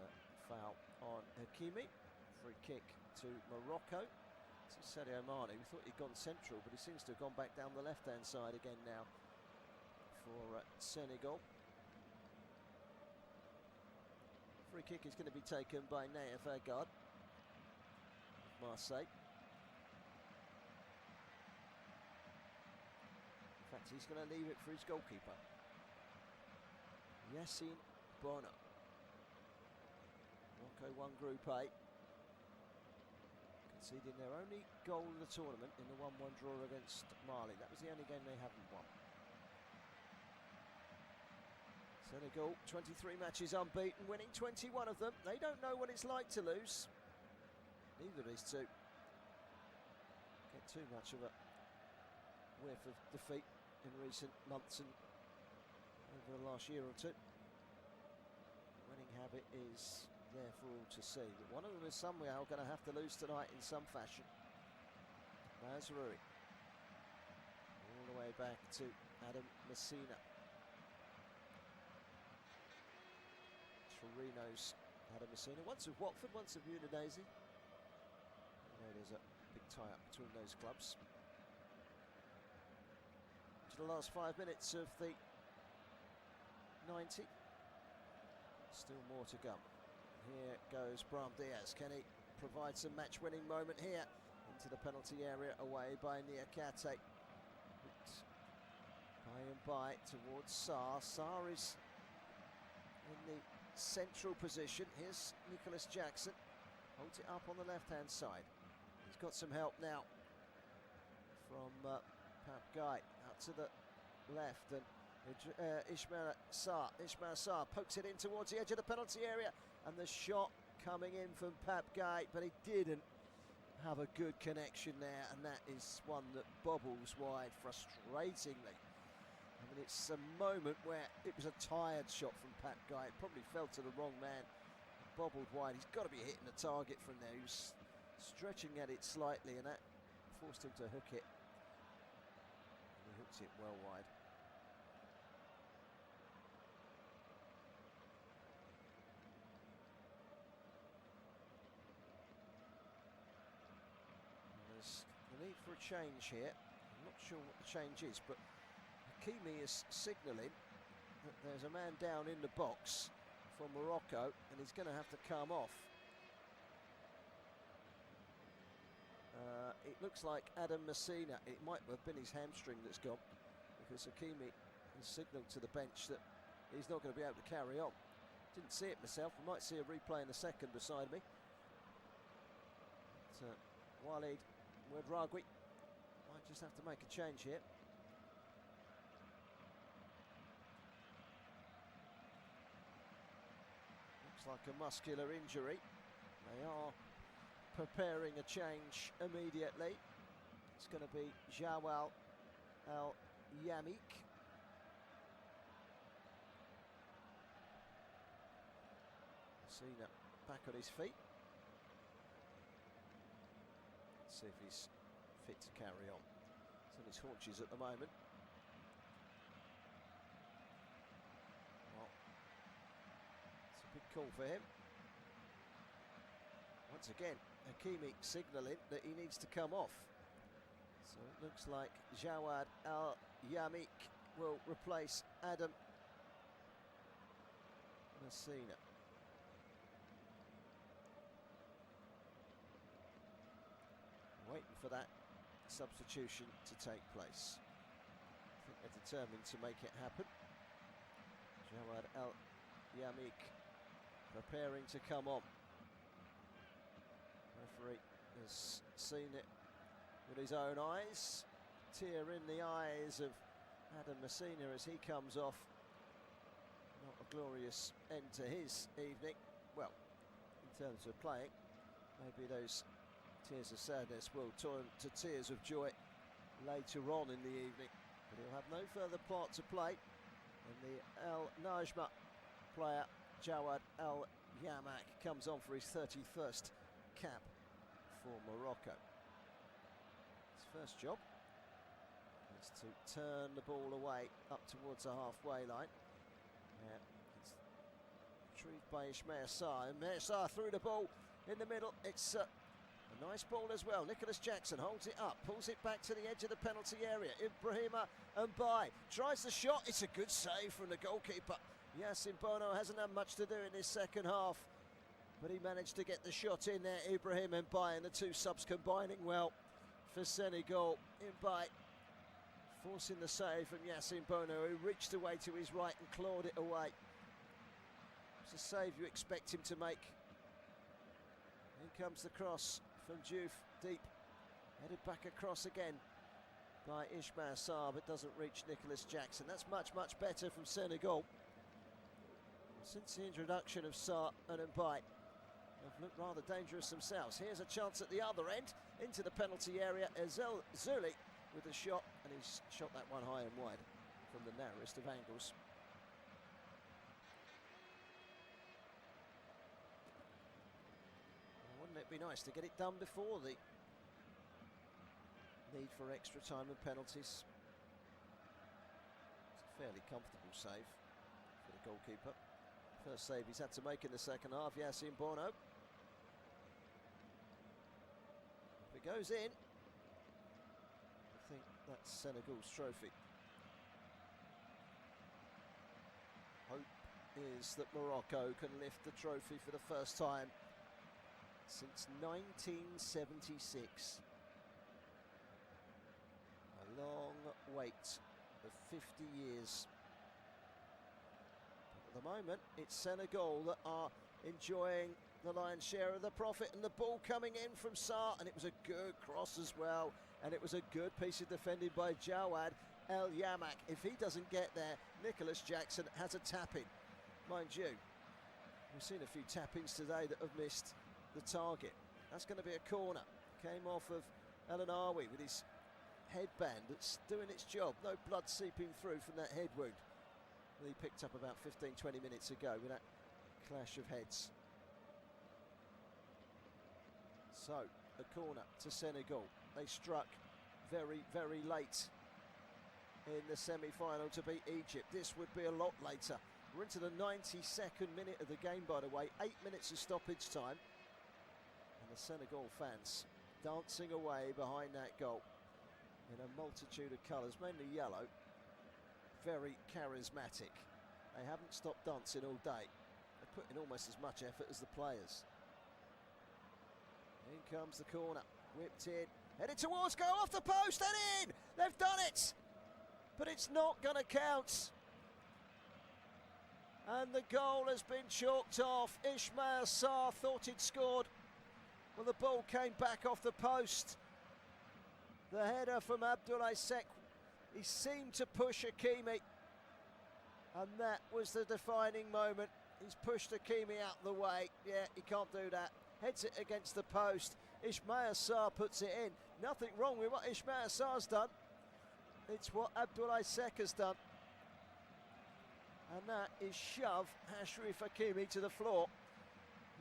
And foul on Hakimi. Free kick to Morocco. To Sadio Mane. We thought he'd gone central, but he seems to have gone back down the left-hand side again now for Senegal. Free kick is going to be taken by Naif Agard of Marseille. In fact, he's going to leave it for his goalkeeper, Yassine Bono. Morocco won Group A, conceding their only goal of the tournament in the 1-1 draw against Mali. That was the only game they haven't won. Senegal, 23 matches unbeaten, winning 21 of them. They don't know what it's like to lose. Neither of these two get too much of a whiff of defeat in recent months and over the last year or two. The winning habit is there for all to see. But one of them is somehow going to have to lose tonight in some fashion. Mazraoui. All the way back to Adam Messina. Torino's Adam Messina. Once with Watford, once with Udinese. You know, there's a big tie-up between those clubs. To the last 5 minutes of the 90. Still more to come. Here goes Brahim Diaz. Can he provide some match-winning moment here? Into the penalty area, away by Niakate. By and by towards Sarr. Sarr is in the central position. Here's Nicholas Jackson. Holds it up on the left-hand side. He's got some help now from Pap Guy out to the left, and Ismail Sarr pokes it in towards the edge of the penalty area, and the shot coming in from Pap Guy, but he didn't have a good connection there, and that is one that bobbles wide frustratingly. I mean, it's a moment where it was a tired shot from Pap Guy. It probably fell to the wrong man, bobbled wide. He's got to be hitting the target from there. He was stretching at it slightly, and that forced him to hook it. And he hooks it well wide. There's the need for a change here. I'm not sure what the change is, but Hakimi is signalling that there's a man down in the box for Morocco, and he's going to have to come off. It looks like Adam Messina. It might have been his hamstring that's gone, because Hakimi has signalled to the bench that he's not going to be able to carry on. Didn't see it myself. We might see a replay in a second beside me. But, Walid Ouedraoui might just have to make a change here. Looks like a muscular injury. They are preparing a change immediately. It's going to be Jawal Al-Yamik. Cena back on his feet. Let's see if he's fit to carry on. It's on his haunches at the moment. Well, it's a big call for him. Once again, Hakimi signalling that he needs to come off. So it looks like Jawad Al-Yamik will replace Adam Messina. Waiting for that substitution to take place. I think they're determined to make it happen. Jawad Al-Yamik preparing to come on. Referee has seen it with his own eyes. Tear in the eyes of Adam Messina as he comes off. Not a glorious end to his evening. Well, in terms of playing, maybe those tears of sadness will turn to tears of joy later on in the evening. But he'll have no further part to play. And the Al Najma player, Jawad Al-Yamak, comes on for his 31st cap for Morocco. His first job is to turn the ball away up towards the halfway line. It's retrieved by Ismail Sarr, and Sarr threw the ball in the middle. It's a nice ball as well. Nicholas Jackson holds it up, pulls it back to the edge of the penalty area. Ibrahima Mbaye tries the shot. It's a good save from the goalkeeper. Yassine Bono hasn't had much to do in this second half, but he managed to get the shot in there. Ibrahim Mbaye, and the two subs combining well for Senegal. Mbaye forcing the save from Yassine Bono, who reached away to his right and clawed it away. It's a save you expect him to make. In comes the cross from Diouf, deep, headed back across again by Ismail Sarr, but doesn't reach Nicholas Jackson. That's much, much better from Senegal. Since the introduction of Sarr and Mbaye, they've looked rather dangerous themselves. Here's a chance at the other end, into the penalty area. Ezel Zuli with a shot, and he's shot that one high and wide from the narrowest of angles. be nice to get it done before the need for extra time and penalties. It's a fairly comfortable save for the goalkeeper. First save he's had to make in the second half, Yassine Bono. If it goes in, I think that's Senegal's trophy. Hope is that Morocco can lift the trophy for the first time since 1976. A long wait of 50 years. But at the moment, it's Senegal that are enjoying the lion's share of the profit, and the ball coming in from Sarr, and it was a good cross as well, and it was a good piece of defending by Jawad El Yamak. If he doesn't get there, Nicholas Jackson has a tap-in. Mind you, we've seen a few tap-ins today that have missed the target. That's going to be a corner. Came off of El Anawi with his headband that's doing its job. No blood seeping through from that head wound that he picked up about 15-20 minutes ago with that clash of heads. So, a corner to Senegal. They struck very, very late in the semi-final to beat Egypt. This would be a lot later. We're into the 92nd minute of the game, by the way. 8 minutes of stoppage time. And the Senegal fans dancing away behind that goal in a multitude of colours, mainly yellow. Very charismatic. They haven't stopped dancing all day. They're putting almost as much effort as the players. In comes the corner, whipped in, headed towards goal, off the post and in! They've done it! But it's not going to count. And the goal has been chalked off. Ismail Sarr thought he'd scored. Well, the ball came back off the post. The header from Abdoulaye Seck. He seemed to push Hakimi. And that was the defining moment. He's pushed Hakimi out the way. Yeah, he can't do that. Heads it against the post. Ismail Sarr puts it in. Nothing wrong with what Ismail Sarr's done. It's what Abdoulaye Seck has done. And that is shove Achraf Hakimi to the floor.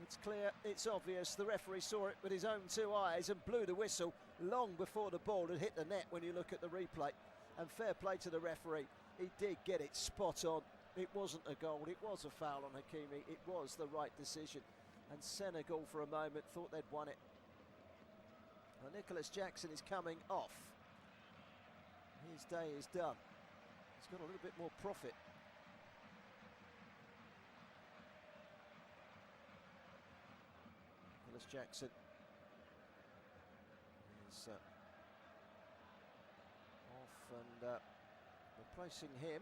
It's clear, it's obvious. The referee saw it with his own two eyes and blew the whistle long before the ball had hit the net when you look at the replay. And fair play to the referee. He did get it spot on. It wasn't a goal, it was a foul on Hakimi. It was the right decision. And Senegal for a moment thought they'd won it. Well, Nicholas Jackson is coming off. His day is done. He's got a little bit more profit. Nicholas Jackson is off, and replacing him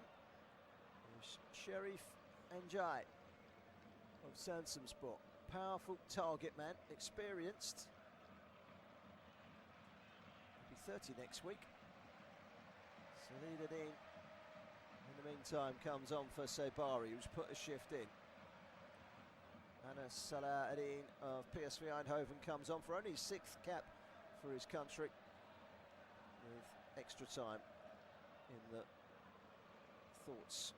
is Sherif Njai of Sansamspor. Powerful target man, experienced. He'll be 30 next week. Saladin, in the meantime, comes on for Sabari, who's put a shift in. Anas Saladin of PSV Eindhoven comes on for only his 6th cap for his country, with extra time in the thoughts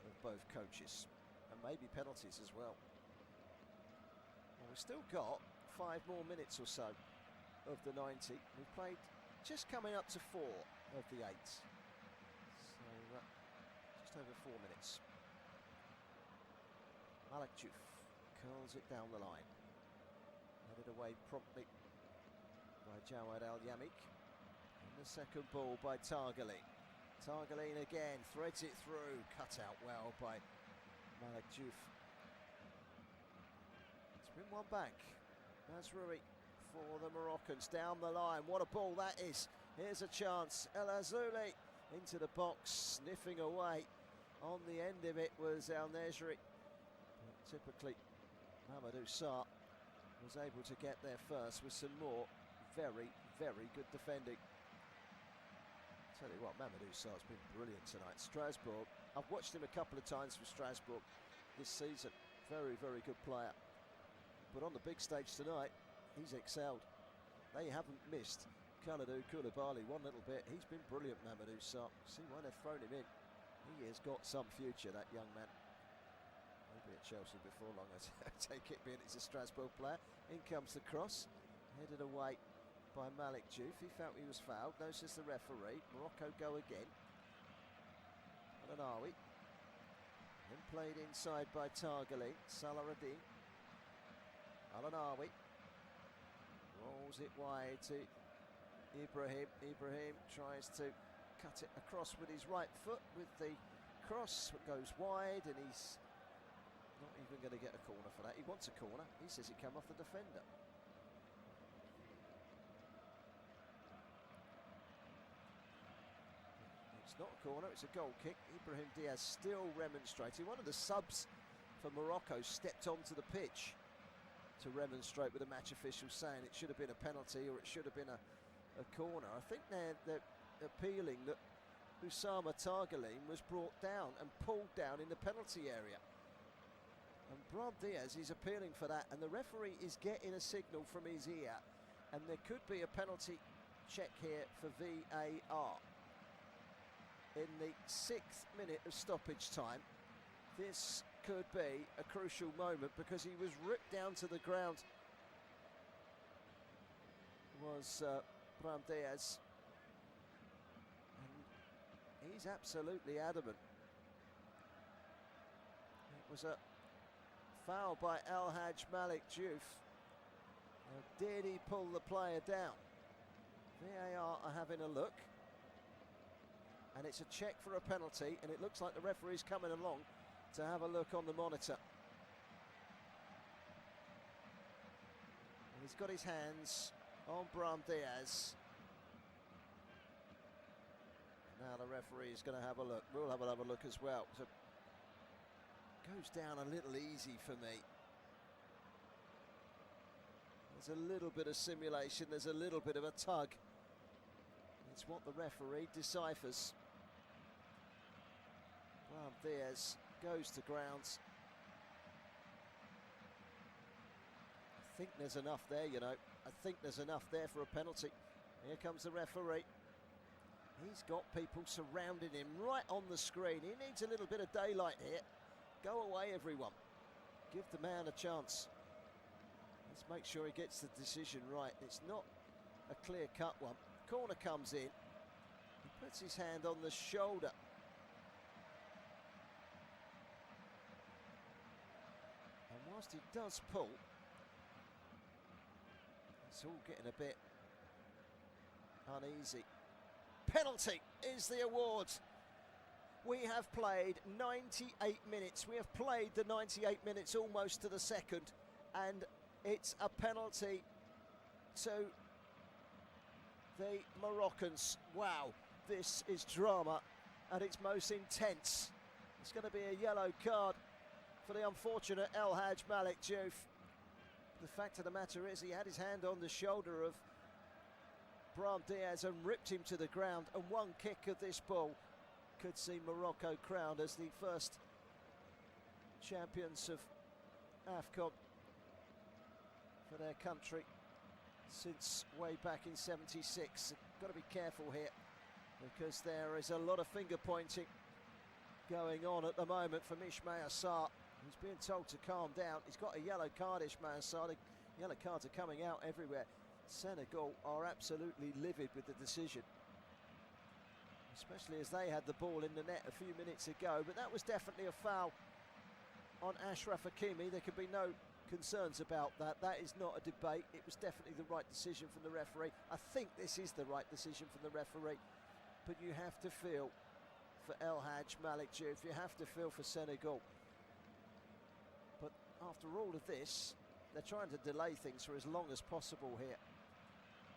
of both coaches, and maybe penalties as well. Well, we've still got 5 more minutes or so of the 90. We've played just coming up to 4 of the 8. So just over 4 minutes. Malik Diouf curls it down the line. Headed away promptly by Jawad El Yamak. And the second ball by Targaline. Targaline again, threads it through. Cut out well by Malik Diouf. It's been one back. Mazraoui for the Moroccans down the line. What a ball that is. Here's a chance. El Azouli into the box, sniffing away. On the end of it was El Nesri. Typically, Mamadou Sarr was able to get there first with some more very, very good defending. Tell you what, Mamadou Sarr's been brilliant tonight. Strasbourg, I've watched him a couple of times for Strasbourg this season. Very, very good player. But on the big stage tonight, he's excelled. They haven't missed Kalidou Koulibaly one little bit. He's been brilliant, Mamadou Sarr. See why they've thrown him in. He has got some future, that young man. be at Chelsea before long, I take it, being he's a Strasbourg player. In comes the cross, headed away by Malik Diouf. He felt he was fouled, no says the referee. Morocco go again. Al-Anawi. Then played inside by Targali. Salahuddin. Al-Anawi rolls it wide to Ibrahim. Ibrahim tries to cut it across with his right foot with the cross. It goes wide and he's not even going to get a corner for that. He wants a corner. He says it came off the defender. It's not a corner, it's a goal kick. Ibrahim Diaz still remonstrating. One of the subs for Morocco stepped onto the pitch to remonstrate with the match official, saying it should have been a penalty or it should have been a corner. I think they're appealing that Oussama Targalim was brought down and pulled down in the penalty area. And Brahim Diaz is appealing for that, and the referee is getting a signal from his ear, and there could be a penalty check here for VAR. In the 6th minute of stoppage time, this could be a crucial moment because he was ripped down to the ground. Was Brahim Diaz, and he's absolutely adamant. It was a foul by Al-Hajj Malik Diouf. Now, did he pull the player down? VAR are having a look. And it's a check for a penalty, and it looks like the referee's coming along to have a look on the monitor. And he's got his hands on Brahim Diaz. Now the referee is going to have a look. We'll have another look as well. So goes down a little easy for me. There's a little bit of simulation, there's a little bit of a tug. It's what the referee deciphers. Brahim Diaz goes to grounds. I think there's enough there, you know. I think there's enough there for a penalty. Here comes the referee. He's got people surrounding him right on the screen. He needs a little bit of daylight here. Go away, everyone. Give the man a chance. Let's make sure he gets the decision right. It's not a clear-cut one. Corner comes in. He puts his hand on the shoulder. And whilst he does pull, it's all getting a bit uneasy. Penalty is the award. We have played 98 minutes. We have played the 98 minutes almost to the second, and it's a penalty to the Moroccans. Wow, this is drama at its most intense. It's going to be a yellow card for the unfortunate El-Hajj Malik Diouf. The fact of the matter is he had his hand on the shoulder of Brahim Diaz and ripped him to the ground, and one kick of this ball could see Morocco crowned as the first champions of Afcon for their country since way back in '76. Got to be careful here because there is a lot of finger pointing going on at the moment from Ismail Sarr. He's being told to calm down. He's got a yellow card, Ismail Sarr. The yellow cards are coming out everywhere. Senegal are absolutely livid with the decision, especially as they had the ball in the net a few minutes ago. But that was definitely a foul on Achraf Hakimi. There could be no concerns about that. That is not a debate. It was definitely the right decision from the referee. I think this is the right decision from the referee. But you have to feel for El-Hajj Malik Diouf. You have to feel for Senegal. But after all of this, they're trying to delay things for as long as possible here.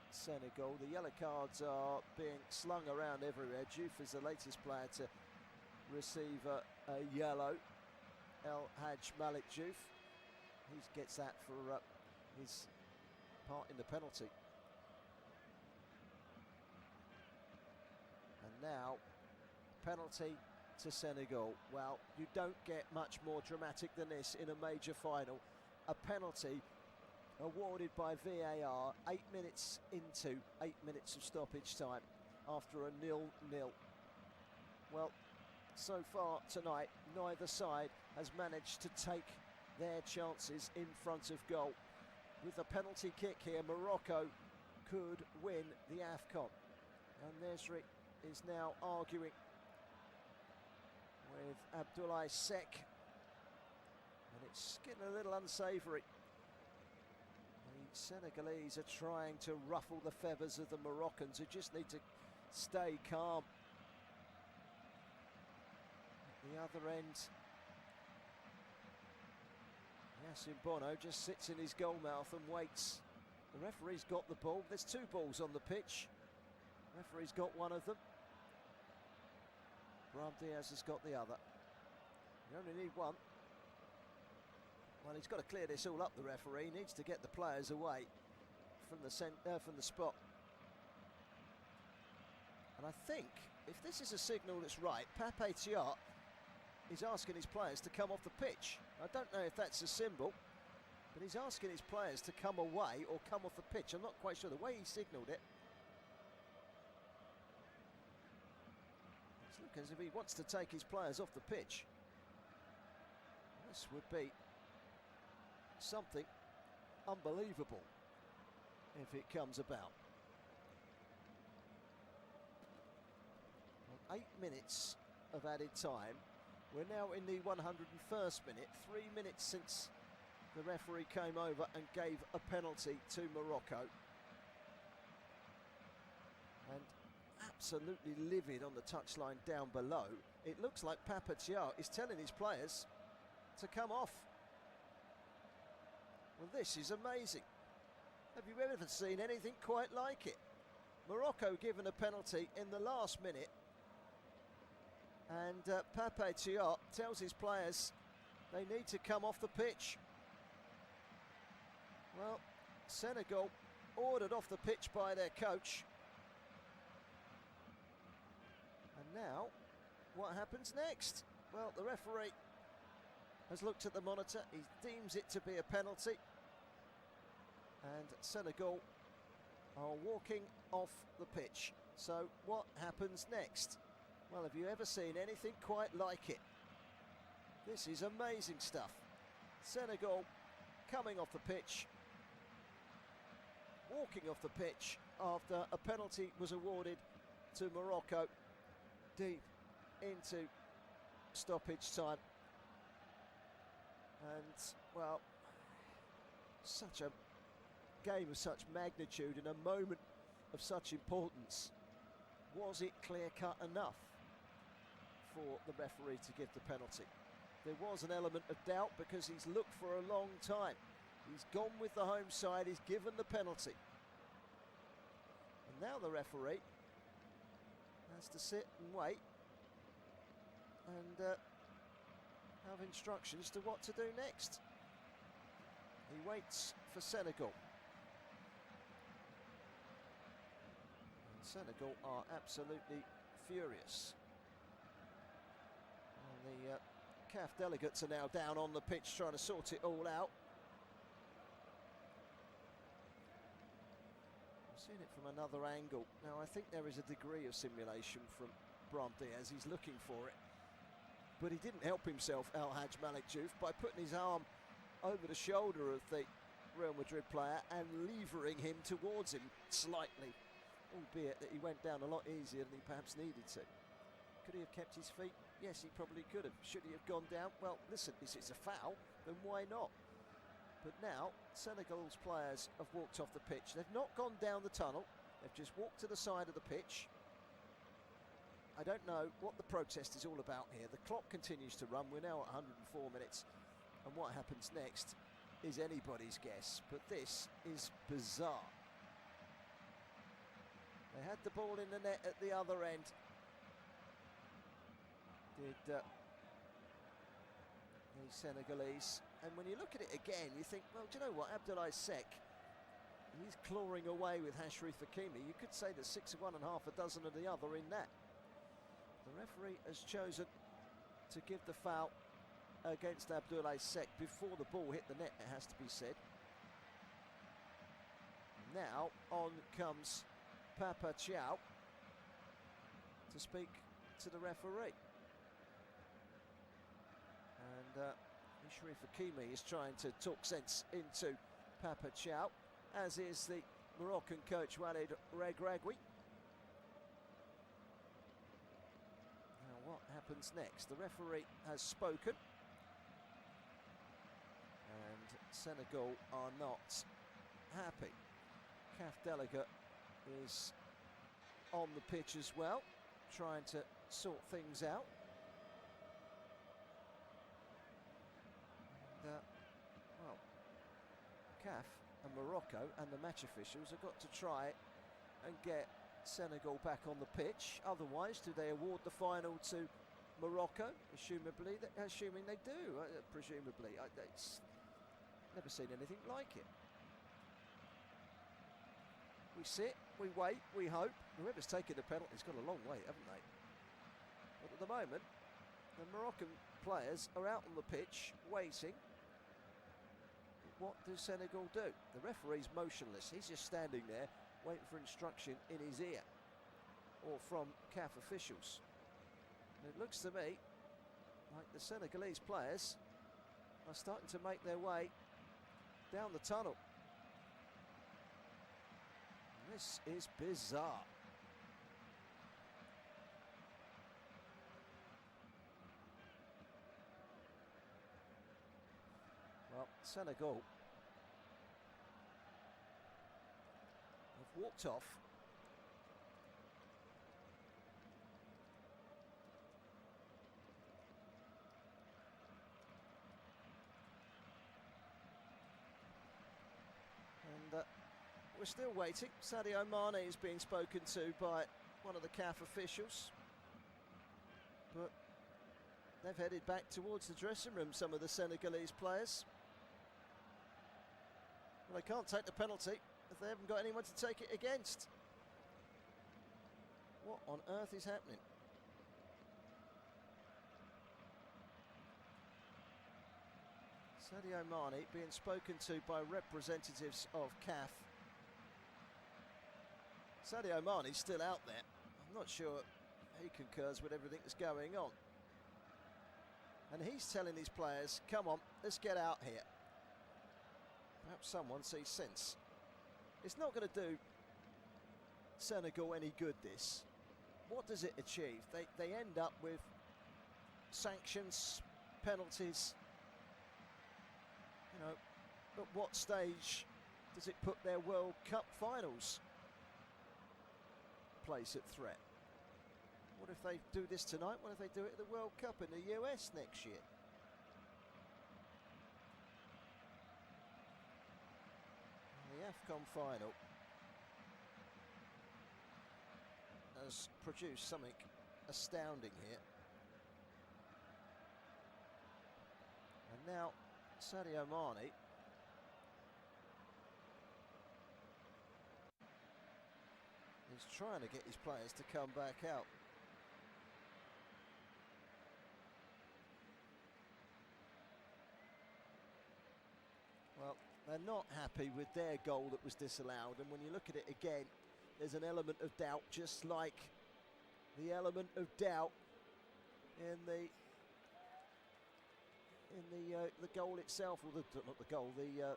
Senegal, the yellow cards are being slung around everywhere. Diouf is the latest player to receive a yellow. El-Hajj Malik Diouf, he gets that for his part in the penalty. And now, penalty to Senegal. Well, you don't get much more dramatic than this in a major final. A penalty awarded by VAR 8 minutes into 8 minutes of stoppage time after a 0-0. Well, so far tonight, neither side has managed to take their chances in front of goal. With a penalty kick here, Morocco could win the Afcon. And Nesri is now arguing with Abdoulaye Seck, and it's getting a little unsavoury. The Senegalese are trying to ruffle the feathers of the Moroccans, who just need to stay calm. At the other end, Yassine Bono just sits in his goal mouth and waits. The referee's got the ball. There's two balls on the pitch. The referee's got one of them. Brahim Diaz has got the other. You only need one. Well, he's got to clear this all up, the referee. He needs to get the players away from the spot. And I think, if this is a signal that's right, Pape Thiaw is asking his players to come off the pitch. I don't know if that's a symbol, but he's asking his players to come away or come off the pitch. I'm not quite sure. The way he signalled it, it's looking as if he wants to take his players off the pitch. This would be something unbelievable if it comes about. Well, 8 minutes of added time. We're now in the 101st minute, 3 minutes since the referee came over and gave a penalty to Morocco. And absolutely livid on the touchline down below. It looks like Pape Thiaw is telling his players to come off. Well, this is amazing. Have you ever seen anything quite like it? Morocco given a penalty in the last minute, and Pape Thiaw tells his players they need to come off the pitch. Well, Senegal ordered off the pitch by their coach. And now, what happens next? Well, the referee has looked at the monitor. He deems it to be a penalty. And Senegal are walking off the pitch. So what happens next? Well, have you ever seen anything quite like it? This is amazing stuff. Senegal coming off the pitch, walking off the pitch after a penalty was awarded to Morocco deep into stoppage time. And, well, such a game of such magnitude and a moment of such importance. Was it clear-cut enough for the referee to give the penalty? There was an element of doubt because he's looked for a long time. He's gone with the home side, he's given the penalty. And now the referee has to sit and wait and have instructions to what to do next. He waits for Senegal. And Senegal are absolutely furious. And the CAF delegates are now down on the pitch trying to sort it all out. I've seen it from another angle. Now I think there is a degree of simulation from Brahim Diaz. He's looking for it. But he didn't help himself, Malik Diouf, by putting his arm over the shoulder of the Real Madrid player and levering him towards him slightly, albeit that he went down a lot easier than he perhaps needed to. Could he have kept his feet? Yes, he probably could have. Should he have gone down? Well, listen, if it's a foul, then why not? But now, Senegal's players have walked off the pitch. They've not gone down the tunnel. They've just walked to the side of the pitch. I don't know what the protest is all about here. The clock continues to run. We're now at 104 minutes. And what happens next is anybody's guess. But this is bizarre. They had the ball in the net at the other end. Did the Senegalese. And when you look at it again, you think, well, do you know what? Abdoulaye Seck, he's clawing away with Achraf Hakimi. You could say there's 6 of one and half a dozen of the other in that. The referee has chosen to give the foul against Abdoulaye Seck before the ball hit the net, it has to be said. Now on comes Pape Thiaw to speak to the referee. Sharif Hakimi is trying to talk sense into Papa Chow, as is the Moroccan coach Walid Regragui. Now what happens next? The referee has spoken, and Senegal are not happy. CAF delegate is on the pitch as well, trying to sort things out. And, well, CAF and Morocco and the match officials have got to try and get Senegal back on the pitch. Otherwise, do they award the final to Morocco? Assuming they do, presumably. It's never seen anything like it. We sit, we wait, we hope. Whoever's taken the penalty's got a long way, haven't they? But at the moment, the Moroccan players are out on the pitch, waiting. What does Senegal do? The referee's motionless. He's just standing there, waiting for instruction in his ear, or from CAF officials. And it looks to me like the Senegalese players are starting to make their way down the tunnel. This is bizarre. Well, Senegal have walked off. And we're still waiting. Sadio Mane is being spoken to by one of the CAF officials. But they've headed back towards the dressing room, some of the Senegalese players. Well, they can't take the penalty if they haven't got anyone to take it against. What on earth is happening? Sadio Mane being spoken to by representatives of CAF. Sadio Mane's still out there. I'm not sure he concurs with everything that's going on. And he's telling these players, come on, let's get out here. Perhaps someone sees sense. It's not going to do Senegal any good, this. What does it achieve? They end up with sanctions, penalties. You know, at what stage does it put their World Cup finals place at threat? What if they do this tonight? What if they do it at the World Cup in the US next year? The Afcon final has produced something astounding here. And now Sadio Mane is trying to get his players to come back out. Well, they're not happy with their goal that was disallowed, and when you look at it again, there's an element of doubt, just like the element of doubt in the goal itself, or not the goal, the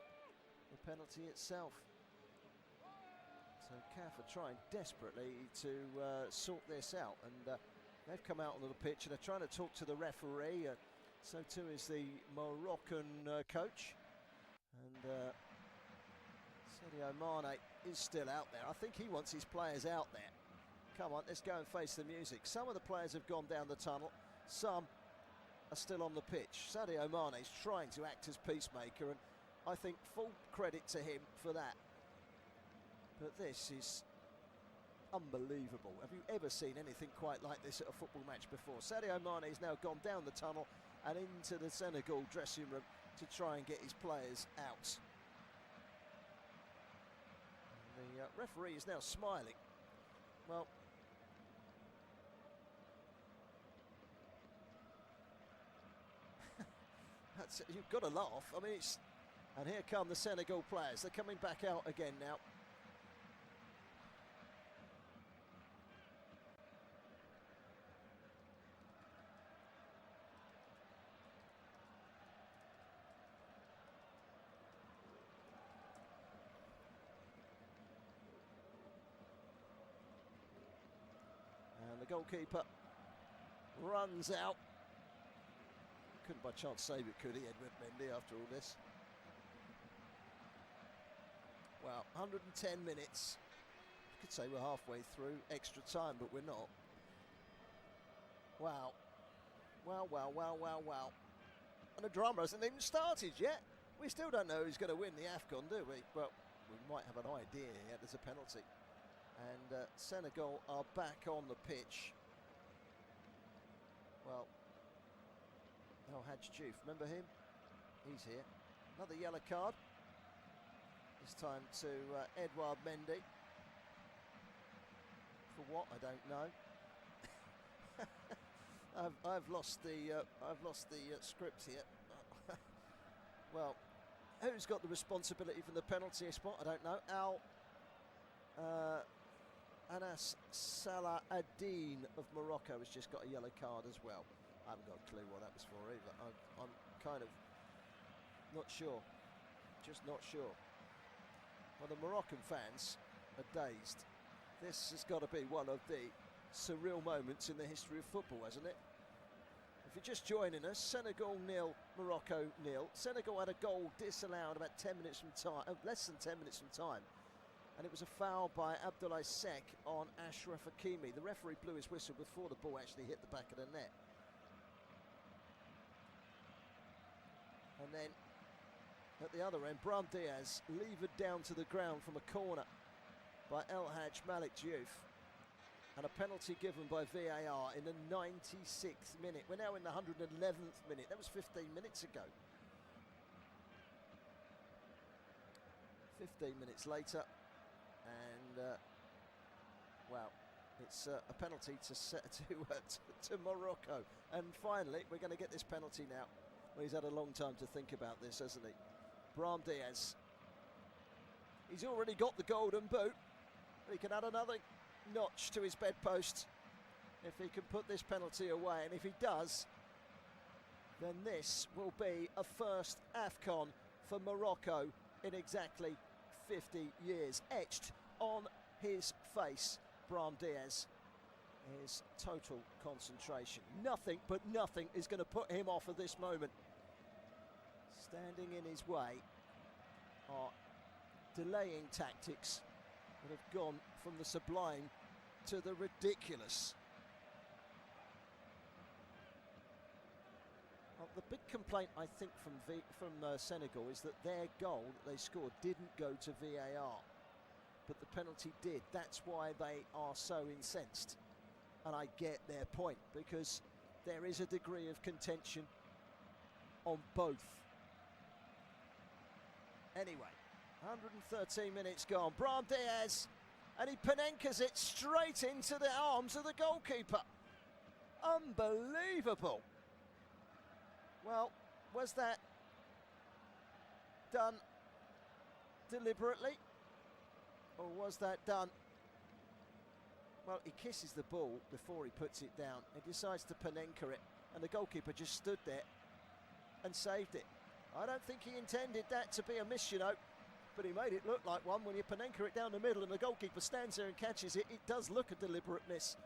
penalty itself. So CAF are trying desperately to sort this out, and they've come out onto the pitch and they're trying to talk to the referee. So too is the Moroccan coach. And Sadio Mane is still out there. I think he wants his players out there. Come on, let's go and face the music. Some of the players have gone down the tunnel. Some are still on the pitch. Sadio Mane is trying to act as peacemaker, and I think full credit to him for that. But this is unbelievable. Have you ever seen anything quite like this at a football match before? Sadio Mane has now gone down the tunnel and into the Senegal dressing room to try and get his players out. And the referee is now smiling. Well, you've got to laugh. I mean, and here come the Senegal players. They're coming back out again now. goalkeeper runs out. Couldn't by chance save it, could he, Edward Mendy, after all this? Well, 110 minutes. You could say we're halfway through extra time, but we're not. Wow. Wow, wow, wow, wow, wow. And the drama hasn't even started yet. We still don't know who's going to win the Afcon, do we? Well, we might have an idea here. There's a penalty. And Senegal are back on the pitch. Well, El Hadj Diouf, remember him? He's here. Another yellow card. This time to Edouard Mendy. For what? I don't know. I've lost the script here. Well, who's got the responsibility for the penalty spot? I don't know. Anas Salah ad-Din of Morocco has just got a yellow card as well. I haven't got a clue what that was for either. I'm kind of not sure. Just not sure. Well, the Moroccan fans are dazed. This has got to be one of the surreal moments in the history of football, hasn't it? If you're just joining us, Senegal 0, Morocco 0. Senegal had a goal disallowed about 10 minutes from time, less than 10 minutes from time. And it was a foul by Abdoulaye Seck on Achraf Hakimi. The referee blew his whistle before the ball actually hit the back of the net. And then at the other end, Brahim Diaz levered down to the ground from a corner by El Hadj Malik Diouf. And a penalty given by VAR in the 96th minute. We're now in the 111th minute. That was 15 minutes ago. 15 minutes later. And, well, it's a penalty to Morocco. And finally, we're going to get this penalty now. Well, he's had a long time to think about this, hasn't he? Brahim Diaz. He's already got the golden boot. He can add another notch to his bedpost if he can put this penalty away. And if he does, then this will be a first Afcon for Morocco in exactly 50 years. Etched on his face, Brahim Diaz, his total concentration. Nothing but nothing is going to put him off of this moment. Standing in his way are delaying tactics that have gone from the sublime to the ridiculous. Well, the big complaint, I think, from Senegal is that their goal that they scored didn't go to VAR, but the penalty did. That's why they are so incensed. And I get their point, because there is a degree of contention on both. Anyway, 113 minutes gone. Brahim Diaz, and he Panenkas it straight into the arms of the goalkeeper. Unbelievable. Well, was that done deliberately, or was that done? Well, he kisses the ball before he puts it down. He decides to Panenka it, and the goalkeeper just stood there and saved it. I don't think he intended that to be a miss, you know, but he made it look like one. When you Panenka it down the middle and the goalkeeper stands there and catches it, it does look a deliberate miss.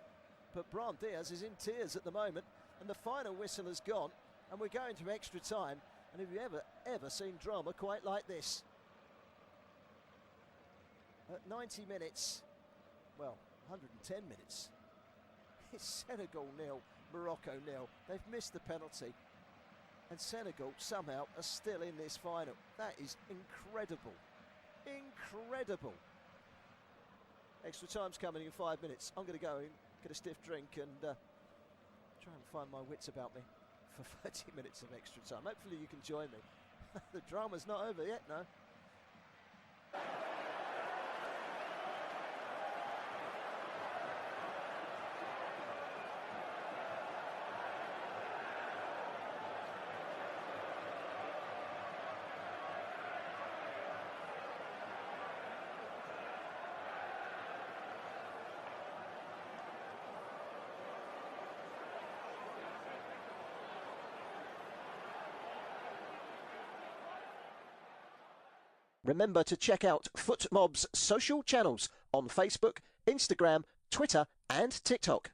But Brahim Diaz is in tears at the moment, and the final whistle has gone, and we're going to extra time. And have you ever seen drama quite like this? At 90 minutes, well, 110 minutes, it's Senegal 0, Morocco 0. They've missed the penalty, and Senegal somehow are still in this final. That is incredible. Incredible. Extra time's coming in 5 minutes. I'm going to go and get a stiff drink and try and find my wits about me for 30 minutes of extra time. Hopefully you can join me. The drama's not over yet, no. Remember to check out FootMob's social channels on Facebook, Instagram, Twitter and TikTok.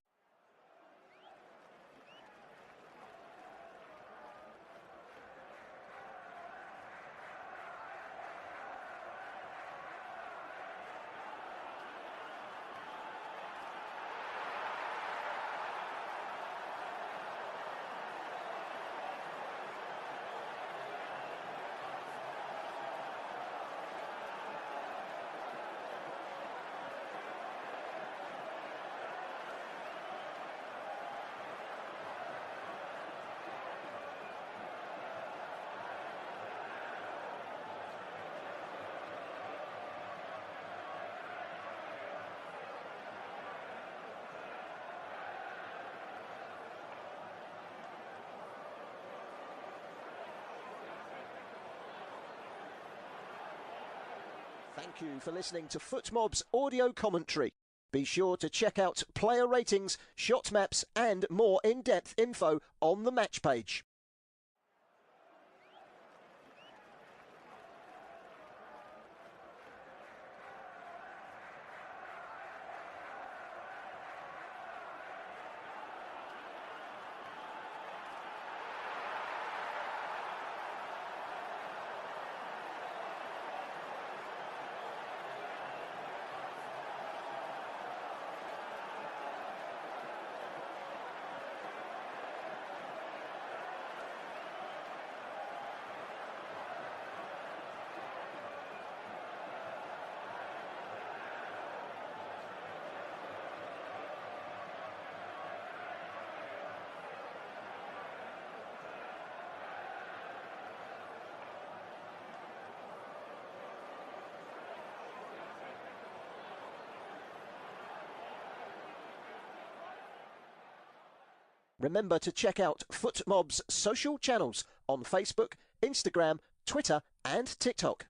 Thank you for listening to FootMob's audio commentary. Be sure to check out player ratings, shot maps and more in-depth info on the match page. Remember to check out FootMob's social channels on Facebook, Instagram, Twitter and TikTok.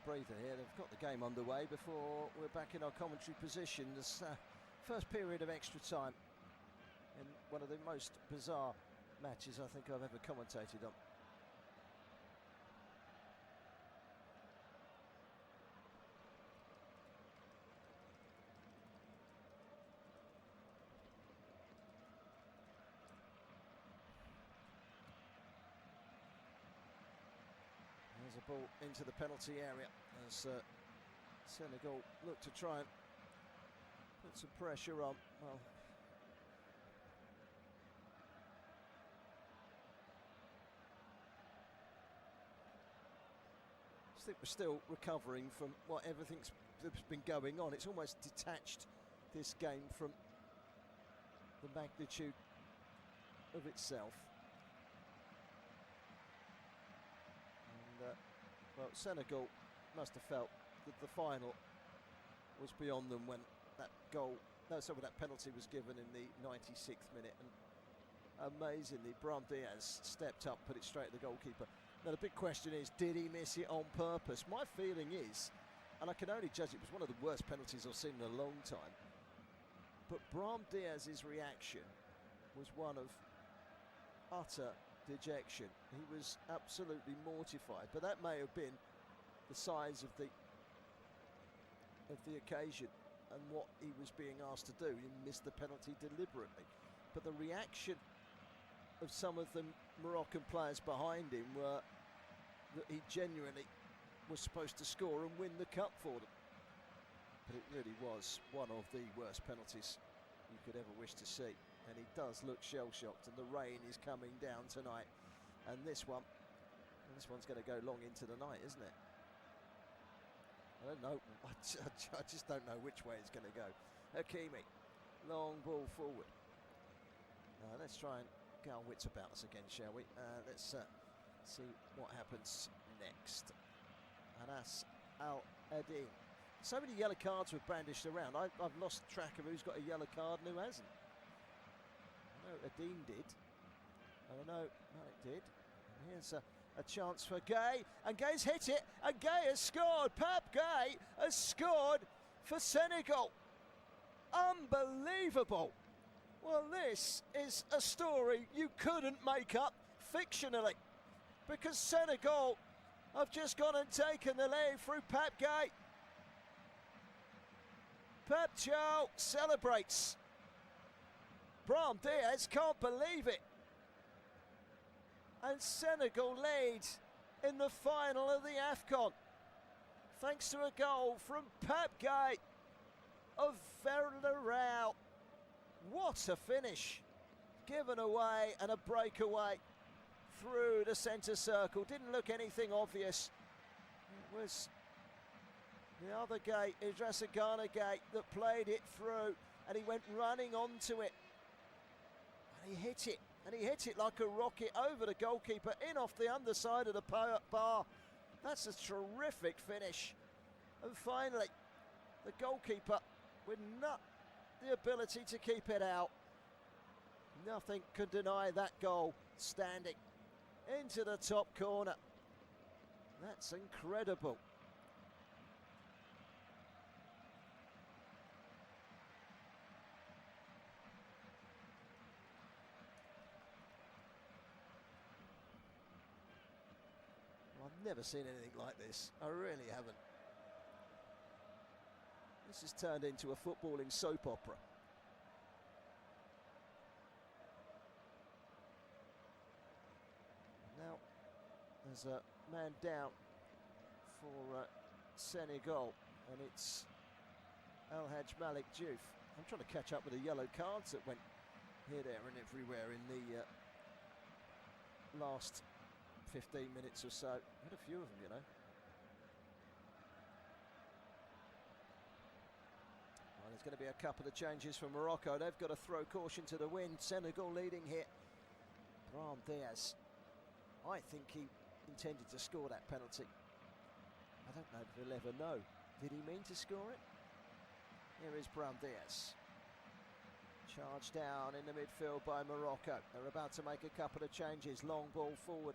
Breather here. They've got the game underway before we're back in our commentary position. This first period of extra time in one of the most bizarre matches I think I've ever commentated on. There's a ball into the penalty area as Senegal look to try and put some pressure on. Well, I think we're still recovering from what everything's that's been going on. It's almost detached this game from the magnitude of itself. Well, Senegal must have felt that the final was beyond them when that that penalty was given in the 96th minute, and amazingly Brahim Diaz stepped up, put it straight at the goalkeeper. Now the big question is, did he miss it on purpose? My feeling is, and I can only judge, it was one of the worst penalties I've seen in a long time, but Brahim Diaz's reaction was one of utter dejection. He was absolutely mortified, but that may have been the size of the occasion and what he was being asked to do. He missed the penalty deliberately, but the reaction of some of the Moroccan players behind him were that he genuinely was supposed to score and win the cup for them. But it really was one of the worst penalties you could ever wish to see. And he does look shell-shocked, and the rain is coming down tonight. And this one's going to go long into the night, isn't it? I don't know. I just don't know which way it's going to go. Hakimi, long ball forward. Let's try and get our wits about us again, shall we? Let's see what happens next. Anas Al-Adin. So many yellow cards were brandished around. I've lost track of who's got a yellow card and who hasn't. I know Adin did. Oh no, it did. And here's a chance for Gay, and Gay's hit it, and Gay has scored. Pap Gay has scored for Senegal. Unbelievable. Well, this is a story you couldn't make up fictionally, because Senegal have just gone and taken the lead through Pap Gay. Pep Chow celebrates. Brahim Diaz can't believe it. And Senegal lead in the final of the Afcon, thanks to a goal from Pap Gay. of Villarreal. What a finish. Given away and a breakaway through the centre circle. Didn't look anything obvious. It was the other gate, Idrasagana gate, that played it through, and he went running onto it. And he hit it, and he hit it like a rocket over the goalkeeper, in off the underside of the bar. That's a terrific finish. And finally, the goalkeeper with not the ability to keep it out. Nothing could deny that goal, standing into the top corner. That's incredible. Well, I've never seen anything like this. I really haven't. This has turned into a footballing soap opera. Now, there's a man down for Senegal, and it's Al Hajj Malik Diouf. I'm trying to catch up with the yellow cards that went here, there and everywhere in the last 15 minutes or so. Had a few of them, you know. Well, there's going to be a couple of changes for Morocco. They've got to throw caution to the wind. Senegal leading here. Brahim Diaz. I think he intended to score that penalty. I don't know if we'll ever know. Did he mean to score it? Here is Brahim Diaz. Charged down in the midfield by Morocco. They're about to make a couple of changes. Long ball forward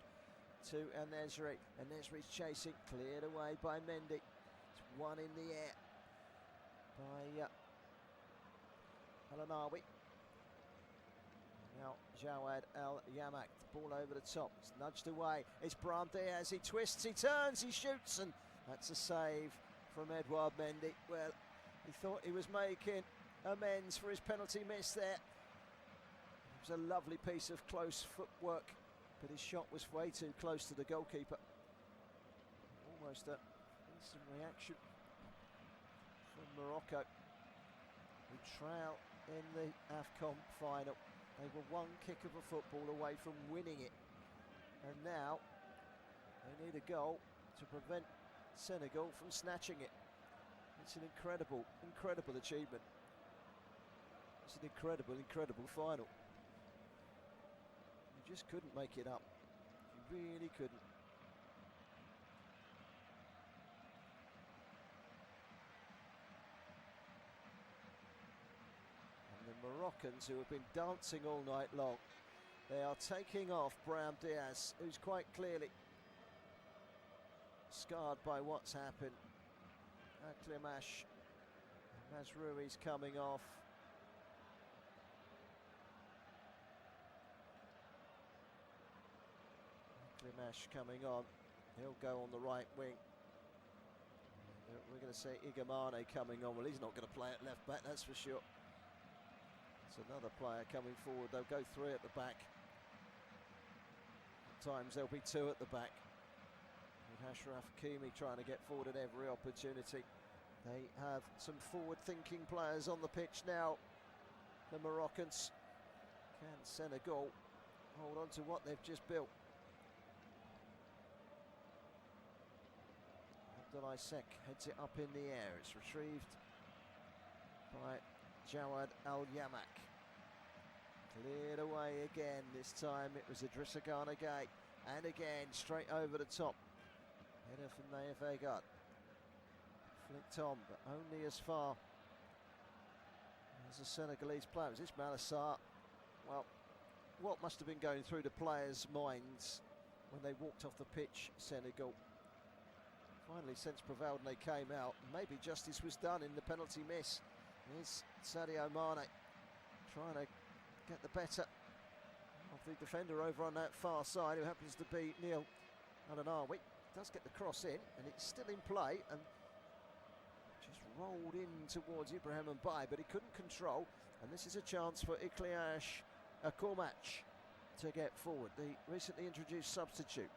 to El-Nesri. El-Nesri's chasing, cleared away by Mendy. It's one in the air by Al-Anawi. Now Jawad Al-Yamak, ball over the top, it's nudged away. It's Brahim Diaz, he twists, he turns, he shoots, and that's a save from Edouard Mendy. Well, he thought he was making amends for his penalty miss there. It was a lovely piece of close footwork, but his shot was way too close to the goalkeeper. Almost a instant reaction from Morocco, who trail in the Afcon final. They were one kick of a football away from winning it, and now they need a goal to prevent Senegal from snatching it. It's an incredible achievement. It's an incredible final. You just couldn't make it up. You really couldn't. Moroccans, who have been dancing all night long, they are taking off Brahim Diaz, who's quite clearly scarred by what's happened. Klimash Mazroui's coming off. Klimash coming on, he'll go on the right wing. We're going to say Igamane coming on. Well, he's not going to play at left back, that's for sure. It's another player coming forward. They'll go three at the back. At times there'll be two at the back. With Ashraf Hakimi trying to get forward at every opportunity. They have some forward-thinking players on the pitch now. The Moroccans. Can Senegal hold on to what they've just built? Abdoulaye Seck heads it up in the air. It's retrieved by Jawad Al-Yamak. Cleared away again. This time it was Idrasagana gate, and again straight over the top. Header from Naya Vegard. Flicked on, but only as far as the Senegalese player. Was this Malassar? Well, what must have been going through the players' minds when they walked off the pitch, Senegal? Finally, sense prevailed and they came out. Maybe justice was done in the penalty miss. Here's Sadio Mane trying to get the better of the defender over on that far side, who happens to be Neil Al-Anawi. Does get the cross in, and it's still in play, and just rolled in towards Ibrahim Mbaye, but he couldn't control, and this is a chance for Ikliash Akormach to get forward, the recently introduced substitute.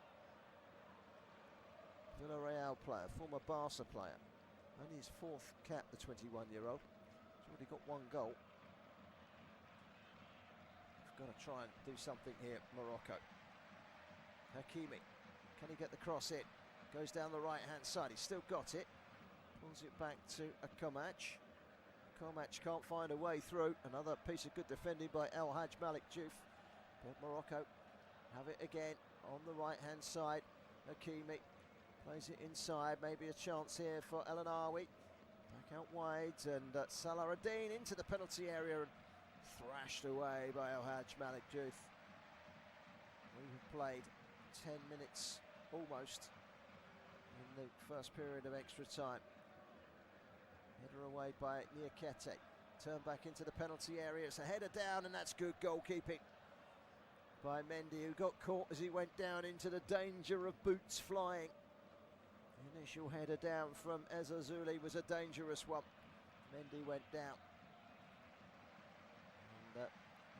Villarreal player, former Barca player. Only his fourth cap, the 21-year-old. already got one goal. We've got to try and do something here, Morocco. Hakimi, can he get the cross in? Goes down the right-hand side, he's still got it. Pulls it back to Akomach. Akomach can't find a way through. Another piece of good defending by El Hadj Malik Diouf. But Morocco have it again on the right-hand side. Hakimi plays it inside, maybe a chance here for El Anawi. Back out wide, and Salah-Ad-Din into the penalty area and thrashed away by El Hadj Malik Diouf. We have played 10 minutes almost in the first period of extra time. Header away by Niakete. Turn back into the penalty area. It's a header down, and that's good goalkeeping by Mendy, who got caught as he went down into the danger of boots flying. The initial header down from Ezzazzouli was a dangerous one. Mendy went down and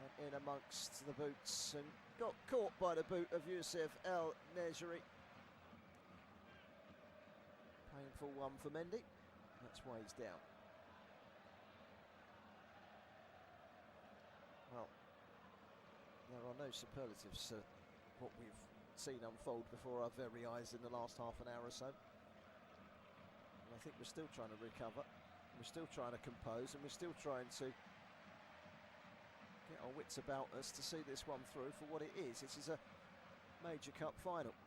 went in amongst the boots and got caught by the boot of Youssef El Nejri. Painful one for Mendy. That's why he's down. Well, there are no superlatives to what we've seen unfold before our very eyes in the last half an hour or so. And I think we're still trying to recover. We're still trying to compose, and we're still trying to get our wits about us to see this one through for what it is. This is a major cup final. Have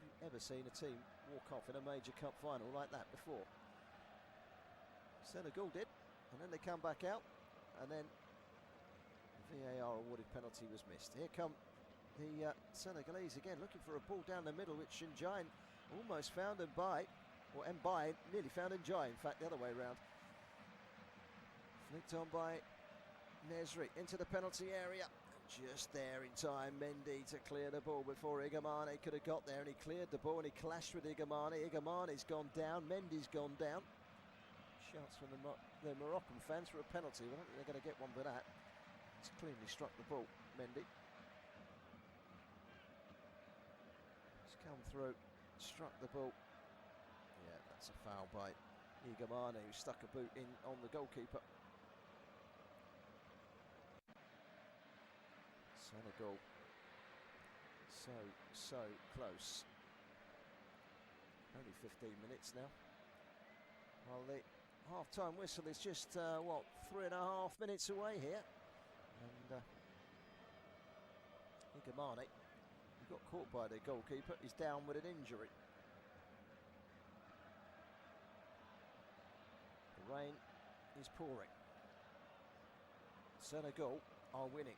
you ever seen a team walk off in a major cup final like that before? Senegal did, and then they come back out, and then the VAR awarded penalty was missed. Here come the Senegalese again, looking for a ball down the middle, which Ndiaye almost found Mbaye, or Mbaye nearly found Ndiaye, in fact the other way around. Flicked on by Nejri into the penalty area. Just there in time, Mendy to clear the ball before Igamane could have got there, and he cleared the ball and he clashed with Igamane. Igamane's gone down, Mendy's gone down. Shouts from the Moroccan fans for a penalty. I don't think they're going to get one for that. He's cleanly struck the ball, Mendy. He's come through, struck the ball. Yeah, that's a foul by Igamane, who stuck a boot in on the goalkeeper. Senegal so close. Only 15 minutes now. Well, the half-time whistle is just 3.5 minutes away here, and Igamane, who got caught by the goalkeeper, is down with an injury. The rain is pouring. Senegal are winning.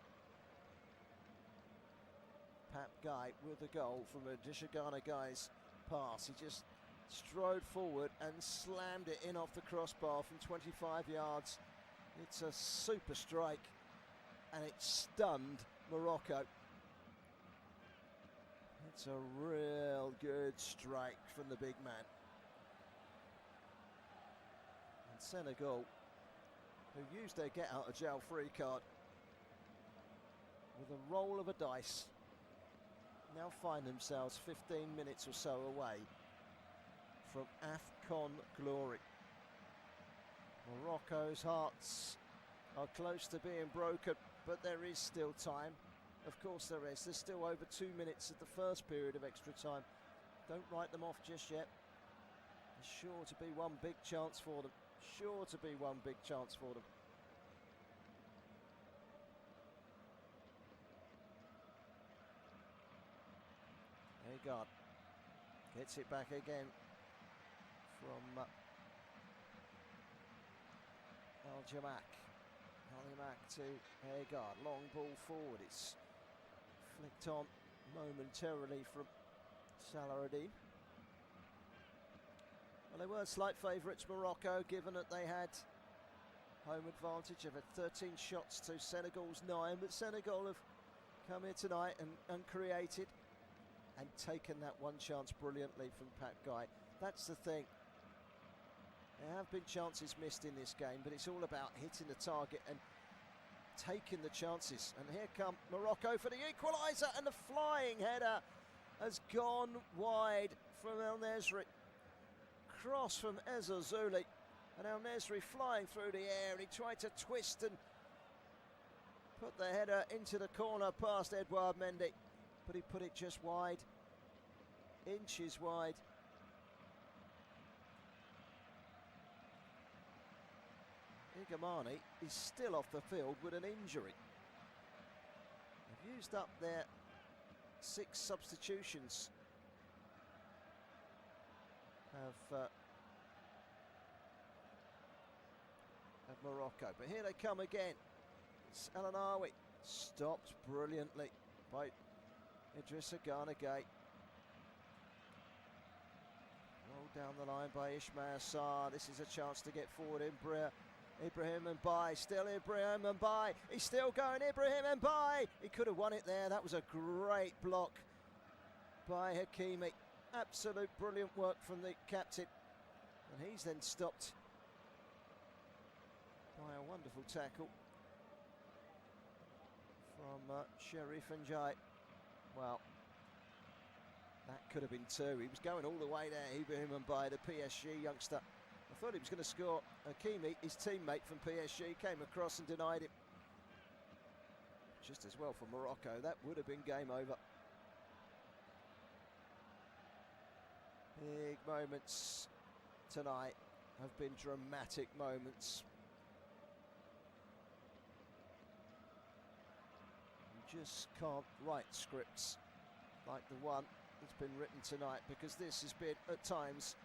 Pap Guy with the goal from a Dishagana guy's pass. He just strode forward and slammed it in off the crossbar from 25 yards. It's a super strike, and it stunned Morocco. It's a real good strike from the big man. And Senegal, who used their get out of jail free card with a roll of a dice, now find themselves 15 minutes or so away from Afcon glory. Morocco's hearts are close to being broken, but there is still time. Of course there is. There's still over 2 minutes of the first period of extra time. Don't write them off just yet. There's sure to be one big chance for them. Sure to be one big chance for them. Haggard gets it back again from Al-Jamak. Al-Jamak to Haggard. Long ball forward. It's flicked on momentarily from Salah-Ad-Din. Well, they were slight favourites, Morocco, given that they had home advantage of 13 shots to Senegal's 9, but Senegal have come here tonight and created and taken that one chance brilliantly from Pat Guy. That's the thing. There have been chances missed in this game, but it's all about hitting the target and taking the chances. And here come Morocco for the equaliser, and the flying header has gone wide from El Nejri. Cross from Ezzazzouli, And El Nesri flying through the air, and he tried to twist and put the header into the corner past Edouard Mendy, but he put it just wide, inches wide. Igamani is still off the field with an injury. They've used up their 6 substitutions of Morocco, but here they come again. It's El Anawi, stopped brilliantly by Idrissa Gana Gueye. Rolled down the line by Ismail Sarr. This is a chance to get forward. Ibrahim Mbaye, still Ibrahim Mbaye. He's still going, Ibrahim Mbaye. He could have won it there. That was a great block by Hakimi. Absolute brilliant work from the captain. And he's then stopped by a wonderful tackle from Sherif Njai. Well, that could have been 2. He was going all the way there, Ibrahim Mbaye, the PSG youngster. I thought he was going to score. Hakimi, his teammate from PSG, came across and denied him. Just as well for Morocco, that would have been game over. Big moments tonight have been dramatic moments. You just can't write scripts like the one that's been written tonight, because this has been at times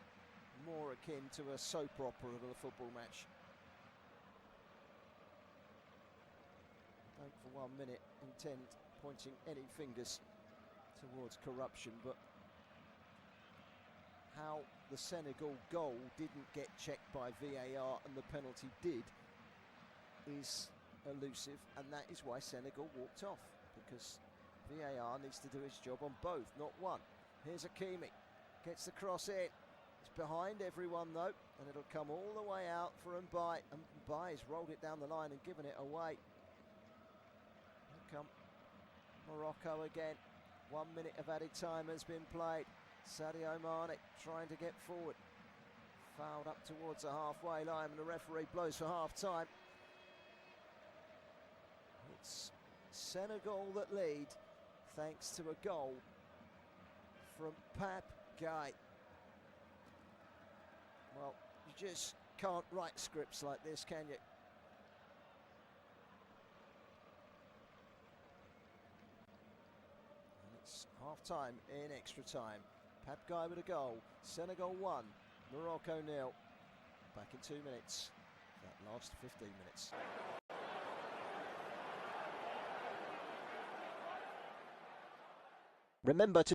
more akin to a soap opera than a football match. Don't for 1 minute intend pointing any fingers towards corruption, but how the Senegal goal didn't get checked by VAR and the penalty did is elusive, and that is why Senegal walked off, because VAR needs to do its job on both, not one. Here's Hakimi, gets the cross in. It's behind everyone though, and it'll come all the way out for Mbaye. And Mbaye's rolled it down the line and given it away. Here come Morocco again. 1 minute of added time has been played. Sadio Mane trying to get forward. Fouled up towards the halfway line, and the referee blows for half time. It's Senegal that lead thanks to a goal from Pape Gueye. Well, you just can't write scripts like this, can you? And it's half-time in extra time. Pape Gueye with a goal. Senegal 1, Morocco 0. Back in 2 minutes. That last 15 minutes. Remember to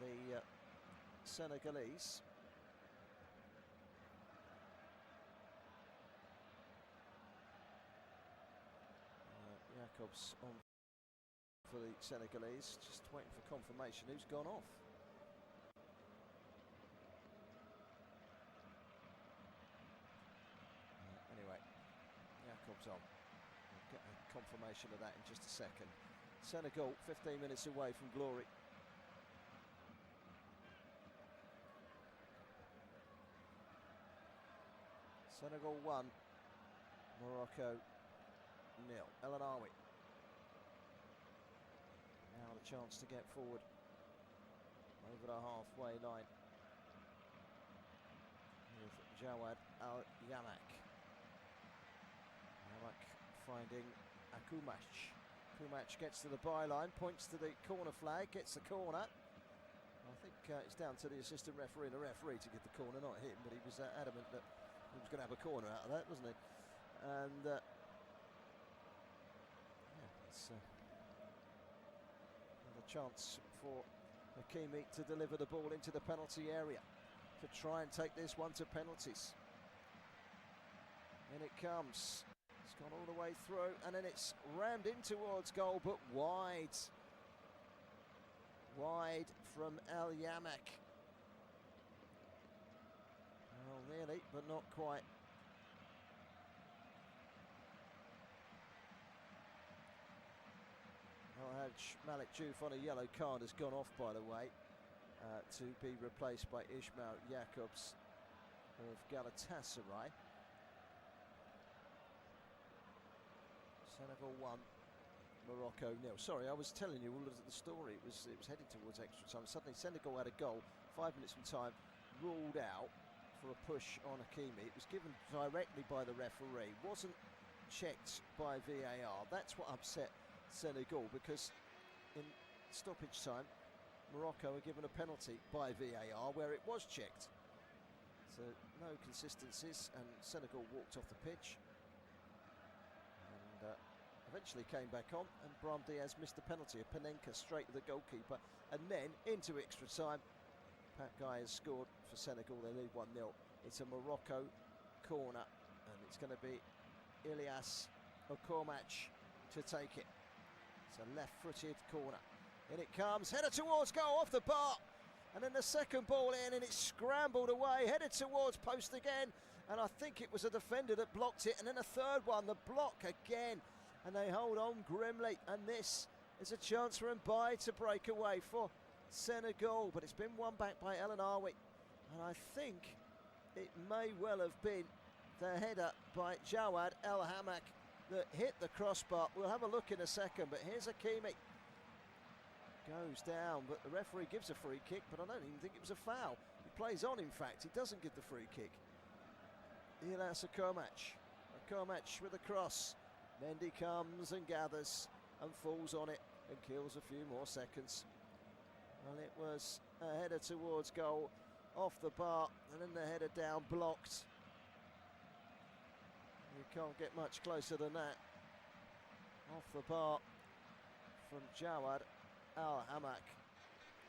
the Senegalese. Jacobs on for the Senegalese, just waiting for confirmation who's gone off. Anyway, Jacobs on. We'll get a confirmation of that in just a second. Senegal 15 minutes away from glory. Senegal 1, Morocco 0. El Anawi. Now the chance to get forward over the halfway line with Jawad Al-Yamak. Yamak finding Akumash. Akumash gets to the byline, points to the corner flag, gets the corner. I think it's down to the assistant referee and the referee to get the corner, not him, but he was adamant that he was going to have a corner out of that, wasn't he? And yeah, it's another chance for Hakimi to deliver the ball into the penalty area to try and take this one to penalties. In it comes. It's gone all the way through, and then it's rammed in towards goal, but wide. Wide from El Yamak. Well, nearly, but not quite. Al-Hajj Malik Diouf on a yellow card has gone off, by the way, to be replaced by Ismail Jacobs of Galatasaray. Senegal 1, Morocco 0. Sorry, I was telling you all of the story. It was heading towards extra time. Suddenly Senegal had a goal, 5 minutes from time, ruled out for a push on Hakimi. It was given directly by the referee, wasn't checked by VAR. That's what upset Senegal, because in stoppage time Morocco were given a penalty by VAR where it was checked. So no consistencies, and Senegal walked off the pitch and eventually came back on, and Brahim Diaz missed the penalty. A Panenka straight to the goalkeeper, and then into extra time. Pat Guy has scored for Senegal. They lead 1-0. It's a Morocco corner, and it's going to be Ilyas Okomach to take it. It's a left-footed corner. In it comes, header towards goal, off the bar, and then the second ball in, and it's scrambled away, headed towards post again, and I think it was a defender that blocked it, and then a third one, the block again, and they hold on grimly, and this is a chance for Mbaye to break away for Senegal, but it's been won back by El Anawi, and I think it may well have been the header by Jawad El-Hamak that hit the crossbar. We'll have a look in a second, but here's Hakimi. Goes down, but the referee gives a free kick, but I don't even think it was a foul. He plays on, in fact. He doesn't give the free kick. Ilyas Okomach. Okomach with a cross. Mendy comes and gathers and falls on it and kills a few more seconds. Well, it was a header towards goal, off the bar, and then the header down, blocked. You can't get much closer than that. Off the bar from Jawad Al-Hamak.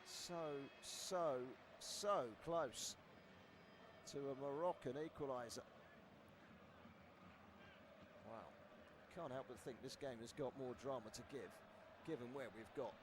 So close to a Moroccan equaliser. Wow. Can't help but think this game has got more drama to give, given where we've got.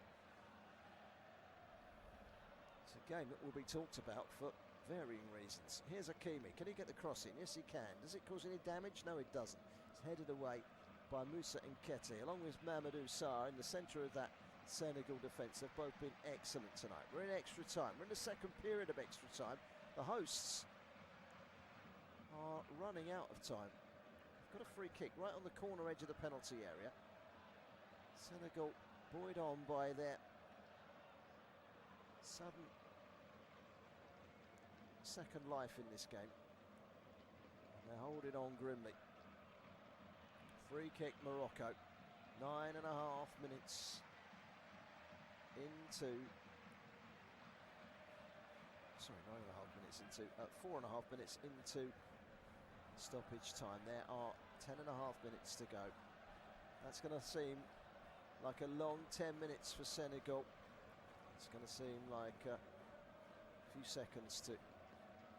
It's a game that will be talked about for varying reasons. Here's Hakimi. Can he get the cross in? Yes, he can. Does it cause any damage? No, it doesn't. It's headed away by Moussa Nketi, along with Mamadou Sarr in the centre of that Senegal defence. They've both been excellent tonight. We're in extra time. We're in the second period of extra time. The hosts are running out of time. They've got a free kick right on the corner edge of the penalty area. Senegal buoyed on by their sudden second life in this game. And they're holding on grimly. Free kick Morocco. 9.5 minutes into, sorry, 9.5 minutes into, 4.5 minutes into stoppage time. There are 10.5 minutes to go. That's going to seem like a long 10 minutes for Senegal. It's going to seem like few seconds to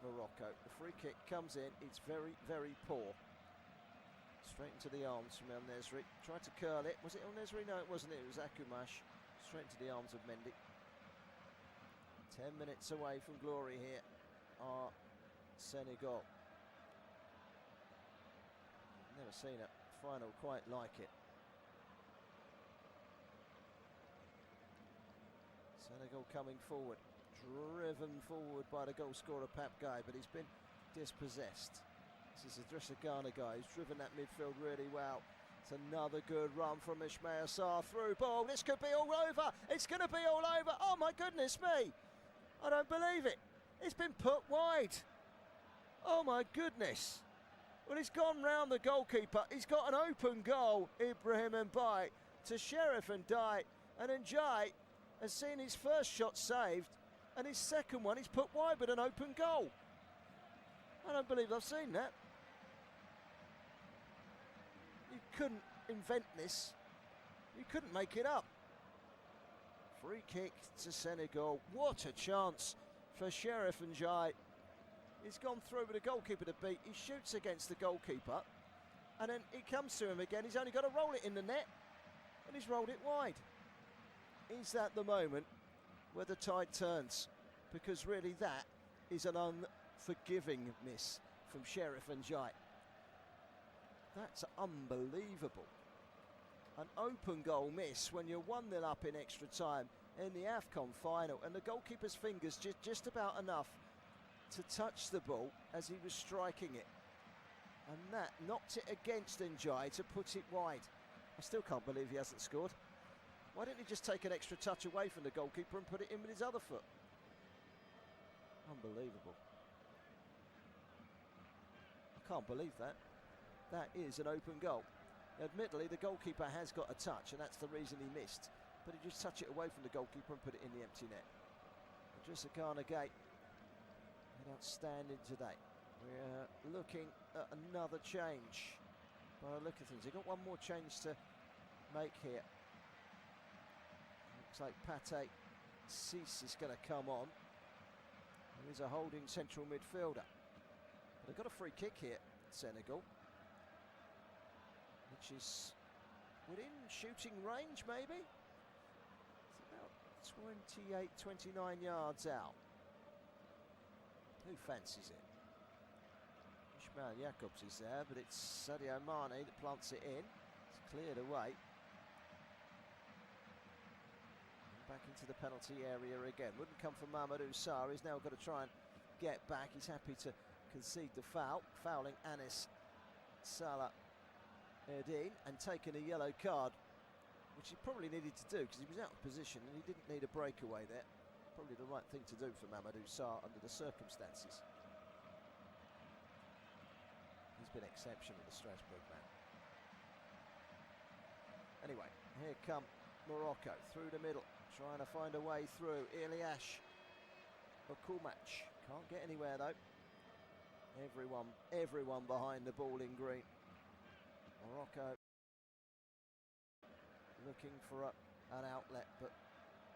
Morocco. The free kick comes in, it's very, very poor. Straight into the arms from El Nesri. Tried to curl it. Was it El Nesri? No, it wasn't. It was Akumash. Straight into the arms of Mendy. 10 minutes away from glory here are Senegal. Never seen a final quite like it. Senegal coming forward, driven forward by the goal scorer Pap Guy, but he's been dispossessed. This is Idrissa Gana guy who's driven that midfield really well. It's another good run from Ismail Sarr, through ball. This could be all over. It's going to be all over. Oh my goodness me. I don't believe it. It's been put wide. Oh my goodness. Well, he's gone round the goalkeeper. He's got an open goal, Ibrahim Mbaye, to Sheriff Ndiaye. And Ndiaye has seen his first shot saved, and his second one he's put wide with an open goal. I don't believe I've seen that. You couldn't invent this. You couldn't make it up. Free kick to Senegal. What a chance for Sheriff Ndiaye. He's gone through with the goalkeeper to beat. He shoots against the goalkeeper, and then it comes to him again. He's only got to roll it in the net, and he's rolled it wide. Is that the moment where the tide turns? Because really that is an unforgiving miss from Sheriff Ndiaye. That's unbelievable. An open goal miss when you're 1-0 up in extra time in the Afcon final, and the goalkeeper's fingers just about enough to touch the ball as he was striking it. And that knocked it against Ndiaye to put it wide. I still can't believe he hasn't scored. Why didn't he just take an extra touch away from the goalkeeper and put it in with his other foot? Unbelievable. I can't believe that. That is an open goal. Admittedly, the goalkeeper has got a touch, and that's the reason he missed. But he just touched it away from the goalkeeper and put it in the empty net. Idrissa Gana Gate, outstanding today. We're looking at another change by the look of things. They've got one more change to make here. Looks like Pate Ciss is going to come on. There is a holding central midfielder. But they've got a free kick here, Senegal, which is within shooting range, maybe? It's about 28, 29 yards out. Who fancies it? Ismail Jacobs is there, but it's Sadio Mane that plants it in. It's cleared away. And back into the penalty area again. Wouldn't come from Mamadou Sarr. He's now got to try and get back. He's happy to concede the foul, fouling Anis Salah Erdine and taking a yellow card, which he probably needed to do because he was out of position and he didn't need a breakaway there. Probably the right thing to do for Mamadou Sarr under the circumstances. He's been exceptional, the Strasbourg man. Anyway, here come Morocco through the middle, trying to find a way through. Iliash Okumac can't get anywhere though. Everyone behind the ball in green. Morocco looking for an outlet, but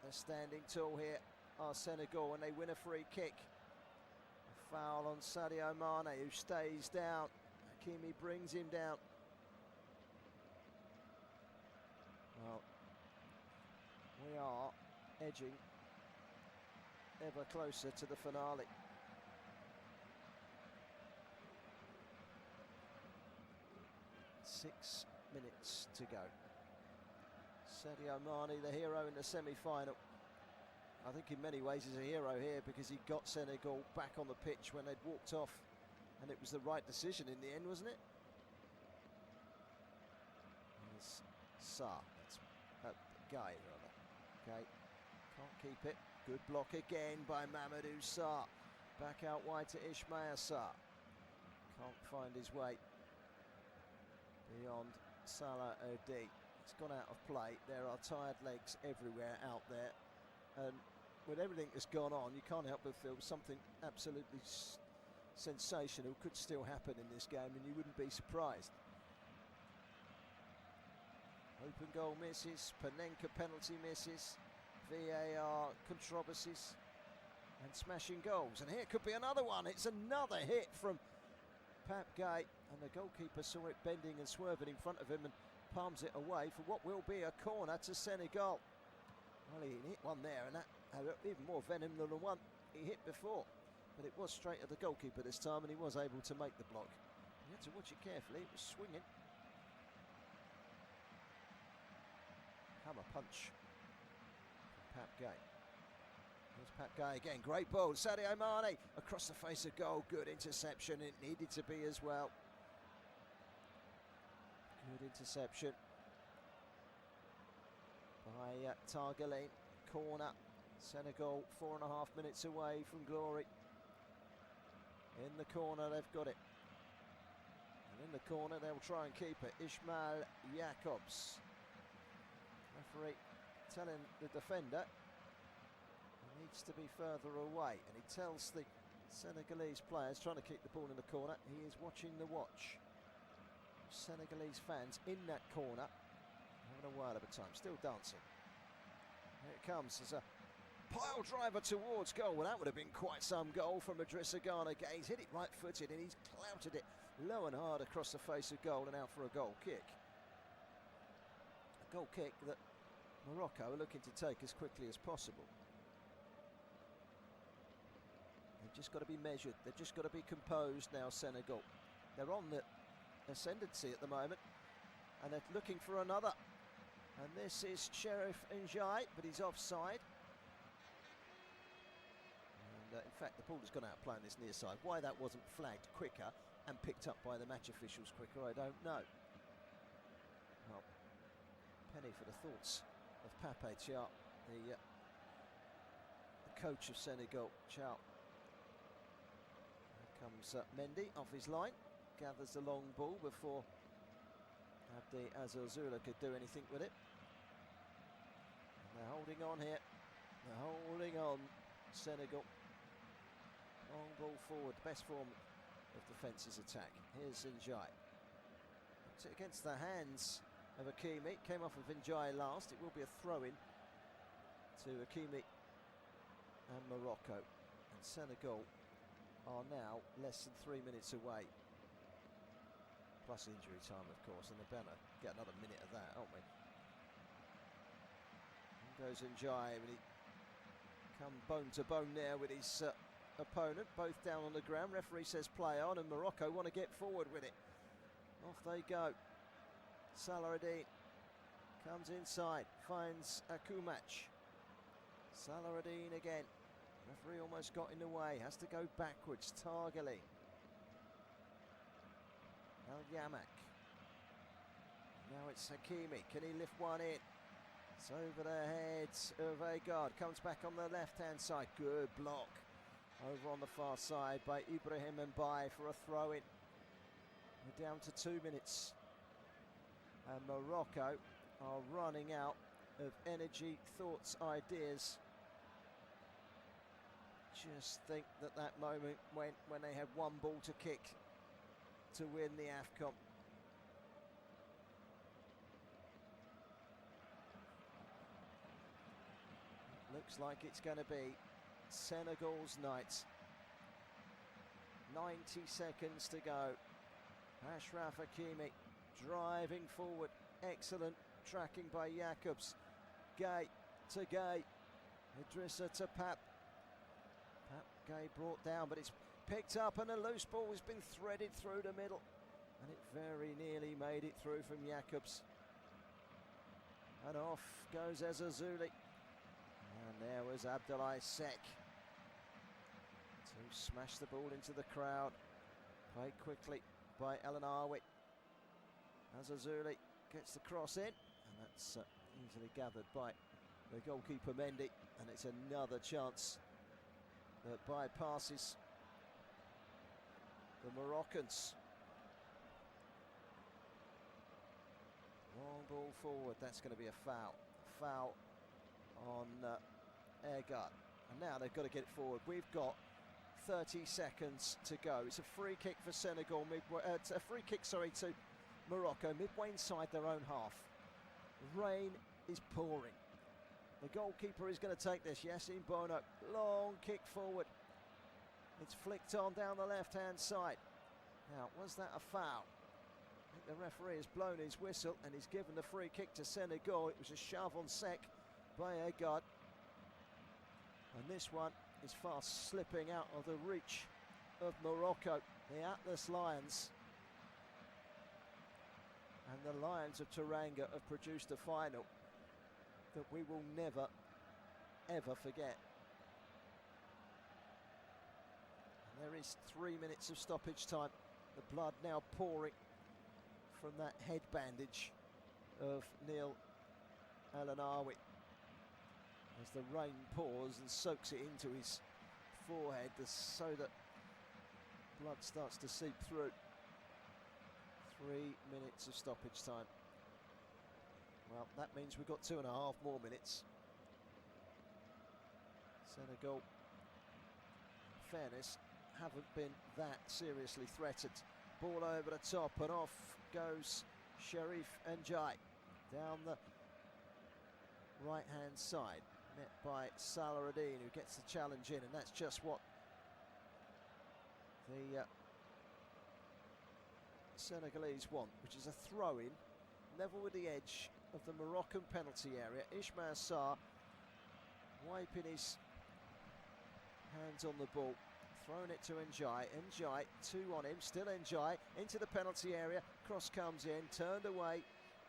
they're standing tall here are Senegal, and they win a free kick. A foul on Sadio Mane, who stays down. Hakimi brings him down. Well, we are edging ever closer to the finale. Six minutes to go. Sadio Mane, the hero in the semi-final. I think in many ways he's a hero here because he got Senegal back on the pitch when they'd walked off, and it was the right decision in the end, wasn't it? There's Sarr, that's Guy rather. Okay, can't keep it. Good block again by Mamadou Sarr. Back out wide to Ismail Sarr. Can't find his way beyond Salah Erdine. It's gone out of play. There are tired legs everywhere out there, and with everything that's gone on, you can't help but feel something absolutely sensational could still happen in this game, and you wouldn't be surprised. Open goal misses, Panenka penalty misses, VAR controversies. and smashing goals. And here could be another one. It's another hit from Pap Gay, and the goalkeeper saw it bending and swerving in front of him and palms it away for what will be a corner to Senegal. Well, he hit one there, and that had even more venom than the one he hit before. But it was straight at the goalkeeper this time, and he was able to make the block. You had to watch it carefully. It was swinging. Hammer punch from Pap Gay. Here's Pap Gay again. Great ball. Sadio Mane across the face of goal. Good interception. It needed to be as well. Good interception by Targaline. Corner. Senegal 4.5 minutes away from glory. In the corner, they've got it. And in the corner, they'll try and keep it. Ismail Jacobs. Referee telling the defender he needs to be further away. And he tells the Senegalese players trying to keep the ball in the corner, he is watching the watch. Senegalese fans in that corner having a whale of a time, still dancing. Here it comes as a pile driver towards goal. Well, that would have been quite some goal from Idrissa Gana Gueye. He's hit it right-footed and he's clouted it low and hard across the face of goal and out for a goal kick. A goal kick that Morocco are looking to take as quickly as possible. They've just got to be measured. They've just got to be composed now, Senegal. They're on the ascendancy at the moment and they're looking for another. And this is Sheriff Ndiaye, but he's offside. And in fact, the ball has gone out playing this near side. Why that wasn't flagged quicker and picked up by the match officials quicker, I don't know. Well, penny for the thoughts of Pape Thiaw, the coach of Senegal, Thiaw. Here comes Mendy off his line, gathers the long ball before Abdi Azazula could do anything with it. And they're holding on here. They're holding on, Senegal. Long ball forward, the best form of defence's attack. Here's Ndiaye. Puts it against the hands of Hakimi. Came off of Ndiaye last. It will be a throw-in to Hakimi and Morocco. And Senegal are now less than 3 minutes away. Plus injury time, of course, and they're bound to get another minute of that, aren't we? In goes Ndiaye, and he come bone to bone there with his opponent, both down on the ground. Referee says play on, and Morocco want to get forward with it. Off they go. Salaradine comes inside, finds Akumach. Salaradine again. Referee almost got in the way, has to go backwards. Targaline. Al Yamak. Now it's Hakimi. Can he lift one in? It's over the heads of Agard. Comes back on the left-hand side. Good block. Over on the far side by Ibrahim Mbaye for a throw-in. We're down to 2 minutes. And Morocco are running out of energy, thoughts, ideas. Just think that moment went when they had one ball to kick to win the Afcon. Looks like it's going to be Senegal's night. 90 seconds to go. Achraf Hakimi driving forward. Excellent tracking by Jacobs. Gay to Gay. Idrissa to Pap. Pap Gay brought down, but it's picked up and a loose ball has been threaded through the middle. And it very nearly made it through from Jacobs. And off goes Azazuli. And there was Abdoulaye Seck to smash the ball into the crowd. Played quickly by El Ainaoui. Azazuli gets the cross in, and that's easily gathered by the goalkeeper Mendy. And it's another chance that bypasses the Moroccans. Long ball forward, that's going to be a foul. Foul on Agard. And now they've got to get it forward. We've got 30 seconds to go. It's a free kick for Senegal, a free kick, sorry, to Morocco, midway inside their own half. Rain is pouring. The goalkeeper is going to take this. Yassine Bono, long kick forward. It's flicked on down the left-hand side. Now, was that a foul? I think the referee has blown his whistle and he's given the free kick to Senegal. It was a shove on sec by Egard. And this one is fast slipping out of the reach of Morocco, the Atlas Lions. And the Lions of Teranga have produced a final that we will never, ever forget. And there is 3 minutes of stoppage time. The blood now pouring from that head bandage of Neil Al-Anawi as the rain pours and soaks it into his forehead so that blood starts to seep through. 3 minutes of stoppage time. Well, that means we've got 2.5 more minutes. Senegal, in fairness, haven't been that seriously threatened. Ball over the top and off goes Sherif Njai down the right-hand side, met by Salahuddin, who gets the challenge in, and that's just what the Senegalese want, which is a throw-in, level with the edge of the Moroccan penalty area. Ismail Sarr wiping his hands on the ball, throwing it to Njai. Njai, 2 on him, still Njai, into the penalty area, cross comes in, turned away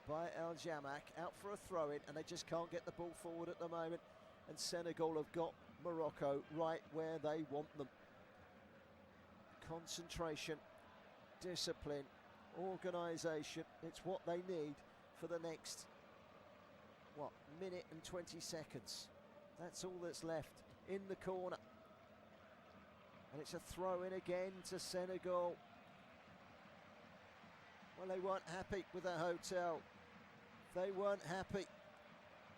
by El Jamak, out for a throw-in, and they just can't get the ball forward at the moment, and Senegal have got Morocco right where they want them. Concentration, discipline, organisation, it's what they need for the next, what, minute and 20 seconds. That's all that's left in the corner. And it's a throw-in again to Senegal. Well, they weren't happy with their hotel. They weren't happy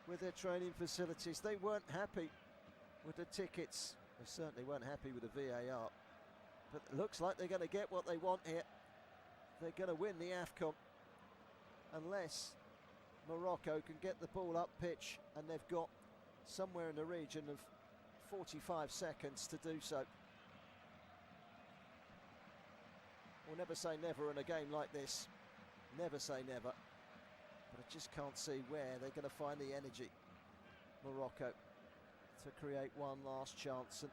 with their training facilities. They weren't happy with the tickets. They certainly weren't happy with the VAR. But it looks like they're going to get what they want here. They're going to win the Afcon unless Morocco can get the ball up pitch, and they've got somewhere in the region of 45 seconds to do so. We'll never say never in a game like this. Never say never. But I just can't see where they're going to find the energy, Morocco, to create one last chance. And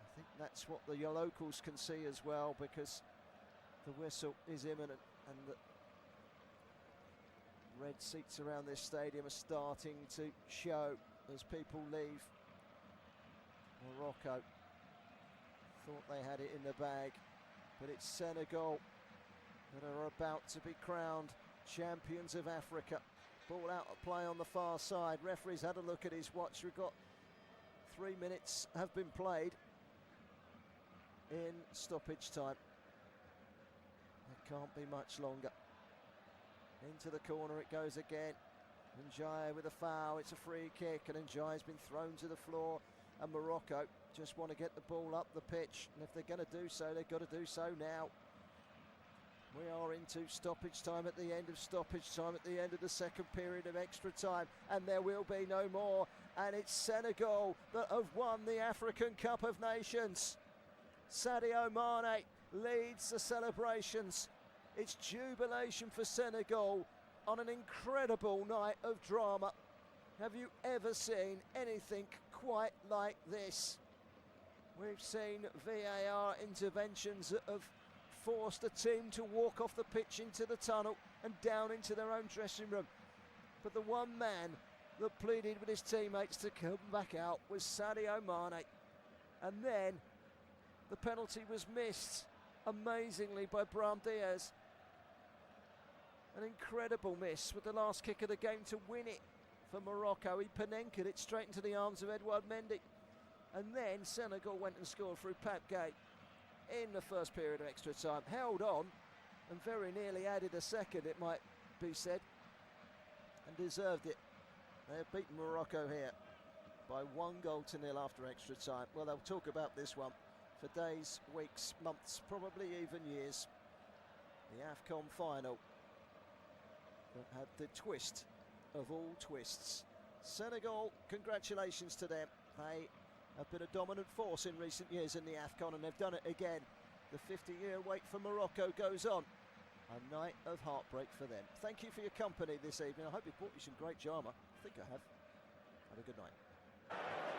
I think that's what the locals can see as well, because the whistle is imminent and the red seats around this stadium are starting to show as people leave. Morocco thought they had it in the bag, but it's Senegal that are about to be crowned champions of Africa. Ball out of play on the far side. Referee's had a look at his watch. We've got 3 minutes have been played in stoppage time. It can't be much longer. Into the corner it goes again. Njai with a foul. It's a free kick, and Njai's been thrown to the floor. And Morocco just want to get the ball up the pitch, and if they're going to do so, they've got to do so now. We are into stoppage time, at the end of stoppage time, at the end of the second period of extra time, and there will be no more. And it's Senegal that have won the African Cup of Nations. Sadio Mane leads the celebrations. It's jubilation for Senegal on an incredible night of drama. Have you ever seen anything quite like this? We've seen VAR interventions that have forced a team to walk off the pitch into the tunnel and down into their own dressing room. But the one man that pleaded with his teammates to come back out was Sadio Mane. And then the penalty was missed amazingly by Brahim Diaz. An incredible miss with the last kick of the game to win it for Morocco. He Panenka'd it straight into the arms of Edouard Mendy. And then Senegal went and scored through Pape Gueye in the first period of extra time. Held on and very nearly added a second, it might be said, and deserved it. They have beaten Morocco here by 1-0 after extra time. Well, they'll talk about this one for days, weeks, months, probably even years. The Afcon final that had the twist of all twists. Senegal, congratulations to them. They have been a dominant force in recent years in the Afcon, and they've done it again. The 50-year wait for Morocco goes on. A night of heartbreak for them. Thank you for your company this evening. I hope it brought you some great drama. I think I have. Have a good night.